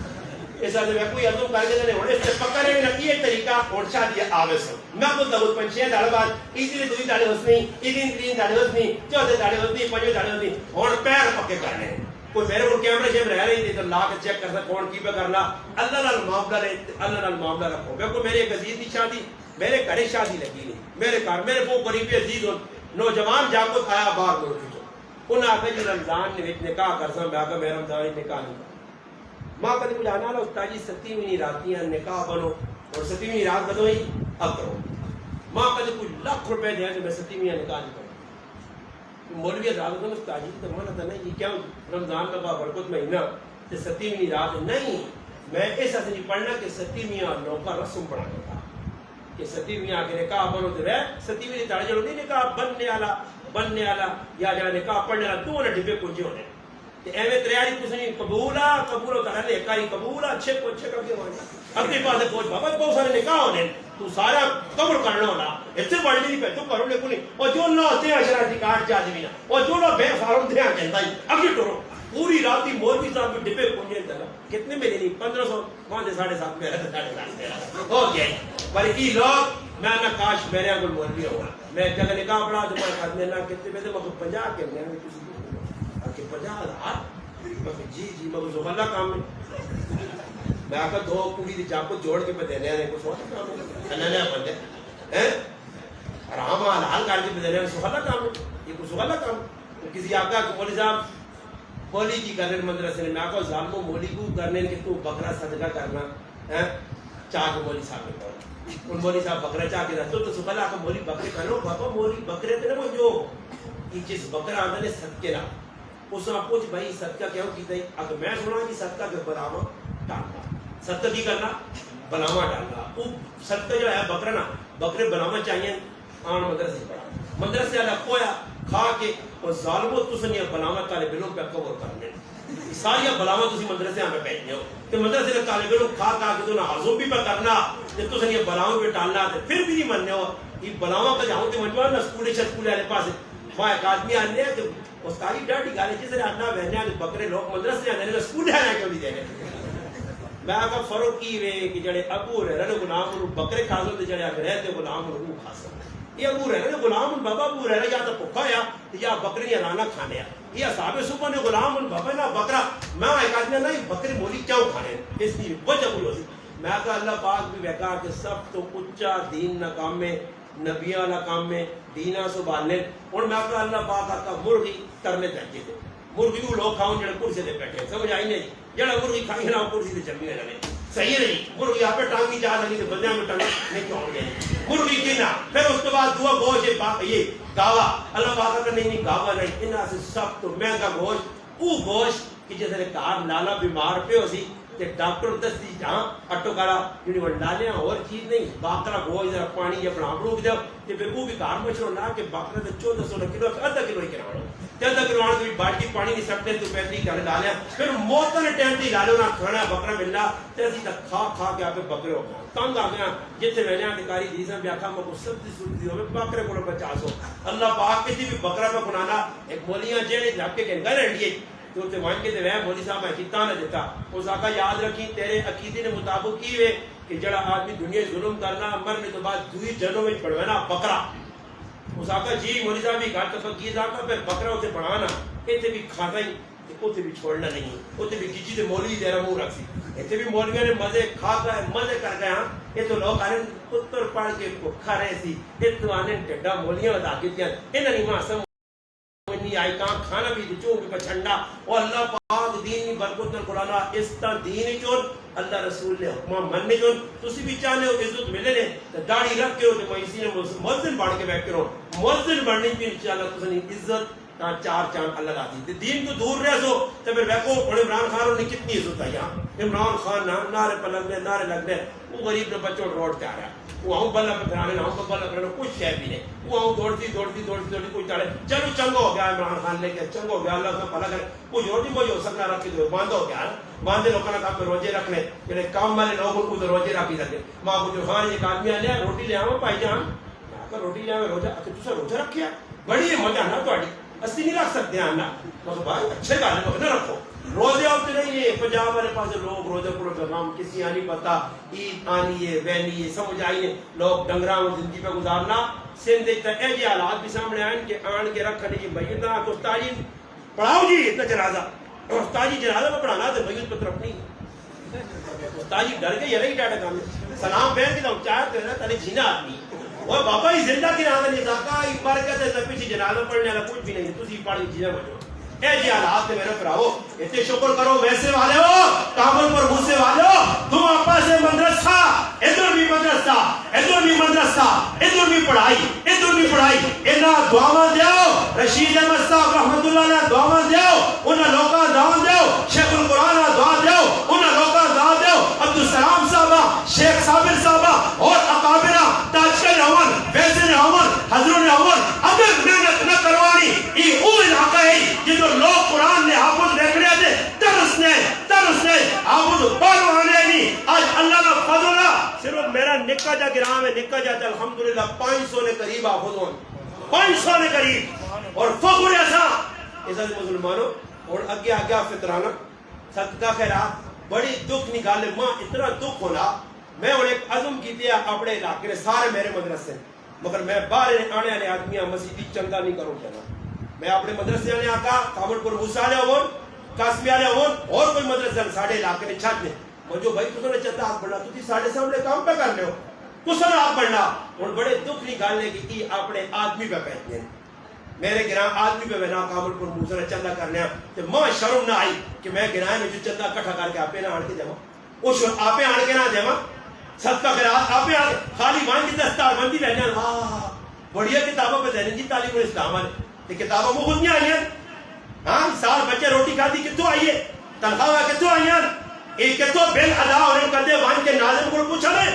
ایسا سے میں کوئی عزم کر کے دینے ہونے اس سے پکڑے میں نکی ایک طریقہ اور شادی آوے سن میں کو دبود پنچھے داڑے بعد ایسی لئے دوئی داڑے ہسنی ایدین ترین داڑے ہسنی چوتھے داڑے ہسنی پنجوے داڑے ہسنی اور پیر پکے کرنے کوئی میرے کو کیمرے شیم رہ رہی تھی تو لا کے چیک کرتا کون کی پہ کرنا اللہ نال معاملہ رہے اللہ نال معاملہ رکھو میں کو میرے ایک عزیز کی شادی میرے گھڑے شادی لگی نہیں میرے کار میرے کو قریبی عزیز ہوں نوجوان جاکت آیا باہر ملکی جو انہاں آگے جی رمضان نے نکاح کرسا میں آگا میں رمضان نکاح نہیں ماں کہتے مجھے آنا لو استاجی 7ویں راتی ہیں نکاح بنو اور 7ویں رات بدو ہی اب کرو ماں کہتے کوئی لاکھ روپے دیا تو میں 7ویں نکاح نہیں کروں مولوی ازاد ہوتا استاجی تو منع تھا نہیں یہ کیا رمضان کا برکت مہینہ تو 7ویں رات نہیں میں ایسا سے نہیں پڑھنا کہ 7ویں لوگ کا رسم پڑھانا تھا کہ 7ویں آگے نکاح بنو تو رہے 7ویں تاڑے جلو نہیں نکاح بننے والا یا جہاں نکاح پڑھنے والا تو انہیں ڈبے پہنچے ہونے کہ ایویں تریاری کچھ نہیں قبولہ ہوتا ہے ایکاری قبولہ اچھے کر کے ہونے اپنے پاس پہنچ بابا بہت سارے نکاح ہونے تو سارا قبر کرنا ہونا اتنے پڑھنے نہیں پہ تو کرو لے کو نہیں اور جو نہ ہوتے ہیں اشرافی کارڈ چاہ دینا اور جو نہ بے فارم دے ہیں جنتا ہی اب بھی ٹورو پوری راتی مولوی صاحب کے ڈبے پہنچے تھا کتنے ملے نہیں 1500 وہاں سے 7.5 میرا 7.5 ہو گیا پر کی لوگ میں نہ کاش میرے اگر مولوی ہوا میں جگہ نکاح پڑھا تو میں خاتمے اللہ کتنے پیسے مطلب 50 کے میں نے کسی کہ 50,000 جی جی میں زغلہ کام ہے میں آقا دو کڑی دی جاپو جوڑ کے پہ دینے آنے کو سوال کام ہے نہ نہ بندے رام حلال کر کے پہ دینے آنے زغلہ کام ہے یہ کو زغلہ کام ہے کسی آقا کہ مولوی صاحب مولی کی کرنے مدرسے نے میں آقا ظالموں مولی کو کرنے کہ تو بکرا صدقہ کرنا چاہ کے مولی صاحب نے کہا ان مولی صاحب بکرا چاہ کے رہتے تو زغلہ آقا مولی بکرے کرو بابا مولی بکرے تیرے وہ جو یہ جس بکرا آدھا نے صدقے رہا اس نے پوچھ بھائی صدقہ کیا ہو کیتا ہے اگر میں سنا کہ صدقہ کے بلاما ڈالنا صدقہ کی کرنا بلاما ڈالنا وہ صدقہ جو ہے بکرا نا بکرے بلاما چاہیے آن مدرسے پڑھا مدرسے اللہ کویا کھا کے اور ظالموں تو سنیا بلاما طالب علم پہ کور کرنے ساری بلاما تسی مدرسے ہمیں بیٹھنے ہو کہ مدرسے کے طالب علم کھا کے تو نہ حضور بھی پہ کرنا کہ تو سنیا بلاما پہ ڈالنا پھر بھی نہیں مننے ہو یہ بلاما کا جاؤں تے مجموعہ نہ سکولے والے پاس وہاں ایک آدمی آنے ہیں کہ استاری ڈاٹی گالے جس نے آنا بہنے ہیں بکرے لوگ مدرسے آنے ہیں سکول ہے نا کیوں بھی دینے میں آقا فرق کی ہوئے کہ جڑے ابو رہے رہے غلام انہوں بکرے کھا سکتے جڑے آگے رہتے غلام انہوں کھا سکتے یہ ابو رہے رہے غلام انہوں بابا ابو رہے رہے یا تو پکا یا بکری یا رانا کھانے یا صحابہ صبح نے غلام انہوں بابا نا بکرا میں ایک آدمی نا یہ بکری مولی کیوں کھانے اس لیے وجہ بولو سی میں آقا اللہ پاک بھی بہکا کہ سب تو اچھا دین نہ کام میں نبیہ والا کام میں دینا سنبھالنے اور میں آقا اللہ پاک آقا مرغی کرنے درجے تھے مرغی وہ لوگ کھاؤں جڑے کرسی دے بیٹھے سمجھ آئی نہیں جڑا مرغی کھائیں نا کرسی دے چلنے لگے صحیح نہیں مرغی آپ پہ ٹانگی جا لگی تو بندیاں میں ٹانگی نہیں کیوں گئے مرغی کینا پھر اس کے بعد دعا گوشت یہ گاوا اللہ پاک آقا نہیں گاوا نہیں انہاں سے سب تو مہنگا گوشت وہ گوشت کہ جیسے کار لالا بیمار پہ ہو سی کہ ڈاکٹر دستی جہاں اٹو کارا جنہی ونڈالے ہیں اور چیز نہیں باقرہ گوش ذرا پانی یا بنا بڑھو کی جب کہ پھر وہ بھی کار مچھرو نہ کہ باقرہ دے 1400 کلو آدھا کلو ہی کرانا تے آدھا کلو آنے بھی باٹی پانی نہیں سکتے تو پیتری کرنے ڈالے ہیں پھر موتن ٹائم تی ڈالے نہ کھانا بکرہ ملنا تے اسی تک کھا کے آپے بکرے ہو گیا تنگ آ گیا جتے میں نے آدھکاری دیزاں بھی آکھا مکو سب دی صورت دی ہوئے بکرے کو 50 اللہ پاک کسی بھی بکرہ میں کنانا ایک مولیاں جیڑے جھاپ کے کہیں گھر انڈیے تو تے وہاں کے تے وہ مولی صاحب میں کتا نہ دیتا اس آقا یاد رکھی تیرے عقیدے نے مطابق کی ہوئے کہ جڑا آدمی دنیا ظلم کرنا مرنے تو بعد دوئی جنوں میں پڑھوانا بکرا اس آقا جی مولی صاحب بھی گھر تفقیر آقا پھر بکرا اسے پڑھانا ایتے بھی کھانا ہی اسے بھی چھوڑنا نہیں اسے بھی کسی تے مولوی دیرہ منہ رکھ سی ایتے بھی مولویوں نے مزے کھا گئے مزے کر گئے ہاں یہ تو لوگ آنے پتر پڑھ کے بکھا رہے سی یہ تو آنے ٹڈا مولیاں بتا کے دیا انہاں نہیں ماں سم نہیں آئی کام کھانا بھی چون بھی پچھنڈا اور اللہ پاک دین نہیں برکت نہ قرآن اس طرح دین چون اللہ رسول نے حکمہ مننے چون تسی بھی چاہنے ہو عزت ملے نے داڑھی رکھ کے ہو تو اسی نے مؤذن بڑھ کے بیٹھ کے رہو مؤذن بڑھنے بھی انشاءاللہ تسی عزت چار چاند اللہ آتی دین تو دور رہ سو تو پھر بیکو اور عمران خان نے کتنی عزت آئی عمران خان نعرے پر لگنے نعرے لگنے وہ غریب نے بچوں روڈ پہ آ رہا وہ آؤں بلہ پہ پھرانے نہ آؤں بلہ پھرانے کچھ شے بھی نہیں وہ آؤں دوڑتی کوئی چاڑے چلو چنگو ہو گیا عمران خان لے کے چنگو ہو گیا اللہ کا بھلا کرے کچھ اور نہیں کوئی ہو سکنا رکھ کے باندھا ہو گیا باندھے لوگوں نے کہا پہ روزے رکھنے یعنی کام والے لوگوں کو روزے رکھ ہی سکتے ماں کو جو خان ایک آدمی آنے روٹی لے آؤں بھائی جان روٹی لے آؤں روزہ تو روزہ رکھیا بڑی مزہ نا تھوڑی اسی نہیں رکھ سکتے ہیں نا تو بھائی اچھے گالے کو نہ رکھو روزے ہوتے نہیں ہے پنجاب والے پاس لوگ روزے پورا پیغام کسی آنی پتا عید آنی ہے بہنی ہے سمجھ آئی ہے لوگ ڈنگراں زندگی پہ گزارنا سندھ اے جی حالات بھی سامنے آئیں کہ آن کے رکھنے کی میت نہ تو استاد جی پڑھاؤ جی اتنا جنازہ استاد جی جنازہ میں پڑھانا تو میت پہ طرف نہیں استاد جی ڈر کے یہ نہیں ڈاٹا کام سلام بہن کی تو چاہے تو ہے تلے جینا آدمی وہ بابا ہی زندہ کی نام نہیں سکتا ایک بار کہتے ہیں پیچھے جنازہ پڑھنے والا کچھ بھی نہیں تسی پڑھی جینا بچو اے جی حالات نے میرے پراؤ اتنے شکر کرو ویسے والے ہو کامل پر موسے والے ہو تم آپا سے مدرسہ ادھر بھی مدرسہ ادھر بھی مدرسہ ادھر بھی پڑھائی انہاں دعاواں دیو رشید احمد صاحب رحمت اللہ علیہ دعاواں دیو انہاں لوکاں دعاواں دیو شیخ القرآن دعا دیو انہاں لوکاں دعا دیو عبدالسلام صاحبہ شیخ صابر صاحبہ اور اکابرہ تاجکر رحمان ویسے رحمان حضرت رحمان اگر محنت نہ کروانی یہ او علاقہ ہے جدو لوگ قرآن نے حافظ دیکھ رہے تھے ترس نے حافظ پڑھوانے نہیں آج اللہ کا فضل صرف میرا نکا جا گرام ہے نکا جا الحمدللہ 500 نے قریب حافظ ہوں 500 نے قریب اور فخر ایسا ایسا مسلمانوں اور اگے فطرانہ صدقہ خیرات بڑی دکھ نکالے ماں اتنا دکھ ہونا میں اور ایک عزم کی دیا اپنے علاقے نے سارے میرے مدرسے مگر میں باہر آنے والے آدمیاں مسیحی چندہ نہیں کروں کہنا میں اپنے مدرسے آنے آقا کامل پر موسیٰ علیہ اور قاسمی والے اور کوئی مدرسہ ساڑھے علاقے نے چھت نے جو بھائی تُسا نے چندہ آپ بڑھنا تُسی ساڑھے سامنے کام پہ کر لے ہو تُسا نے آپ بڑھنا اور بڑے دکھ نہیں گالنے کی اپنے آدمی پہ پہنتے ہیں میرے گرام آدمی پہ بنا کامل پر موسیٰ نے چندہ کرنے تو ماں شرم نہ آئی کہ میں گرائے میں جو چندہ کٹھا کر کے آپ نہ آڑ کے جاؤں اس آپ آڑ کے نہ جاؤں صدقہ خیرات آپ آڑ خالی وہاں کی دستار بندی رہنے بڑھیا کتابوں پہ دینے جی تعلیم الاسلام ہے کتابوں میں خود نہیں آئی ہیں ہاں سال بچے روٹی کھاتی کتوں آئیے تنخواہ کتوں آئی ہیں ایک کتوں بل ادا ہونے کدے وہاں کے ناظم کو پوچھا لے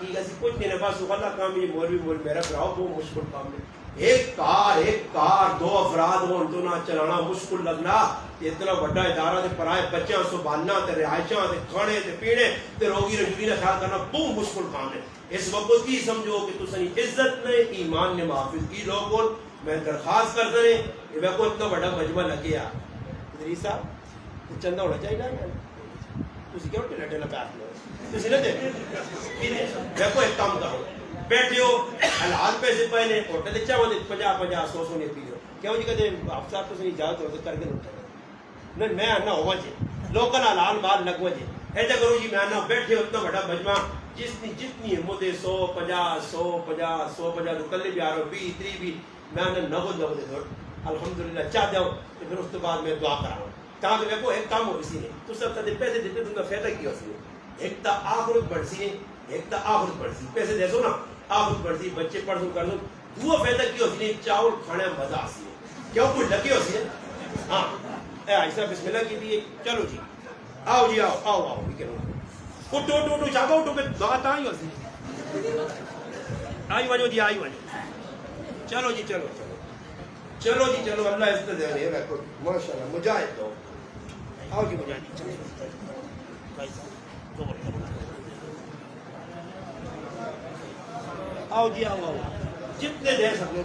یہ ایسی کچھ نہیں نفع سخلا کام یہ مولوی میرا پراؤ بہت مشکل کام ہے ایک کار دو افراد ہوں تو نہ چلانا مشکل لگنا اتنا بڑا ادارہ تے پرائے بچیاں سنبھالنا تے رہائشاں تے کھانے تے پینے تے روگی رنجوی کا خیال کرنا بہت مشکل کام ہے اس وقت کی سمجھو کہ تسنی عزت نے ایمان نے محافظ کی لوگوں میں درخواست کرتا نے کہ میں کو اتنا بڑا مجمع لگیا ادریس صاحب چندہ ہونا چاہیے نا تسی کیوں ٹھیلا ٹھیلا پیار لو تسی نہ دے میں کو ایک کام کرو بیٹھے ہو حلال پیسے پہلے ہوٹل دے چاہوں دے 50 100 نے پی لو کیوں جی کہتے آپ صاحب تو اجازت ہو تو کر کے لوٹا نہیں میں آنا ہوا جی لوکل حلال مال لگوا جی ایسا کرو جی میں آنا بیٹھے اتنا بڑا مجمع جتنی ہمت ہے 150 تو کلے بھی آ رہا 20 30 بھی میں آنا نغد دے دو الحمدللہ چاہ جاؤ تو پھر اس کے بعد میں دعا کراؤں تاکہ میں کو ایک کام ہو سی نہیں تو سب تک پیسے دیتے تو فائدہ کیا سی ایک تا آخرت بڑھ سی ایک تا آخرت بڑھ سی پیسے دے سو نا آخرت بڑھ سی بچے پڑھ سو کر سو دو فائدہ کی ہوتی نہیں چاول کھانے میں مزہ آسی ہے کیوں کوئی لگی ہوتی ہے ہاں ایسا بسم اللہ کی دیئے چلو جی آؤ جی آؤ اٹھو چاہتا اٹھو کہ بات آئی ہوتی آئی واجو جی آئی واجو چلو جی چلو اللہ اس طرح دے رہے ہیں ماشاءاللہ مجاہد دو آؤ جی مجاہد آؤ جی آؤ جتنے دے سکتے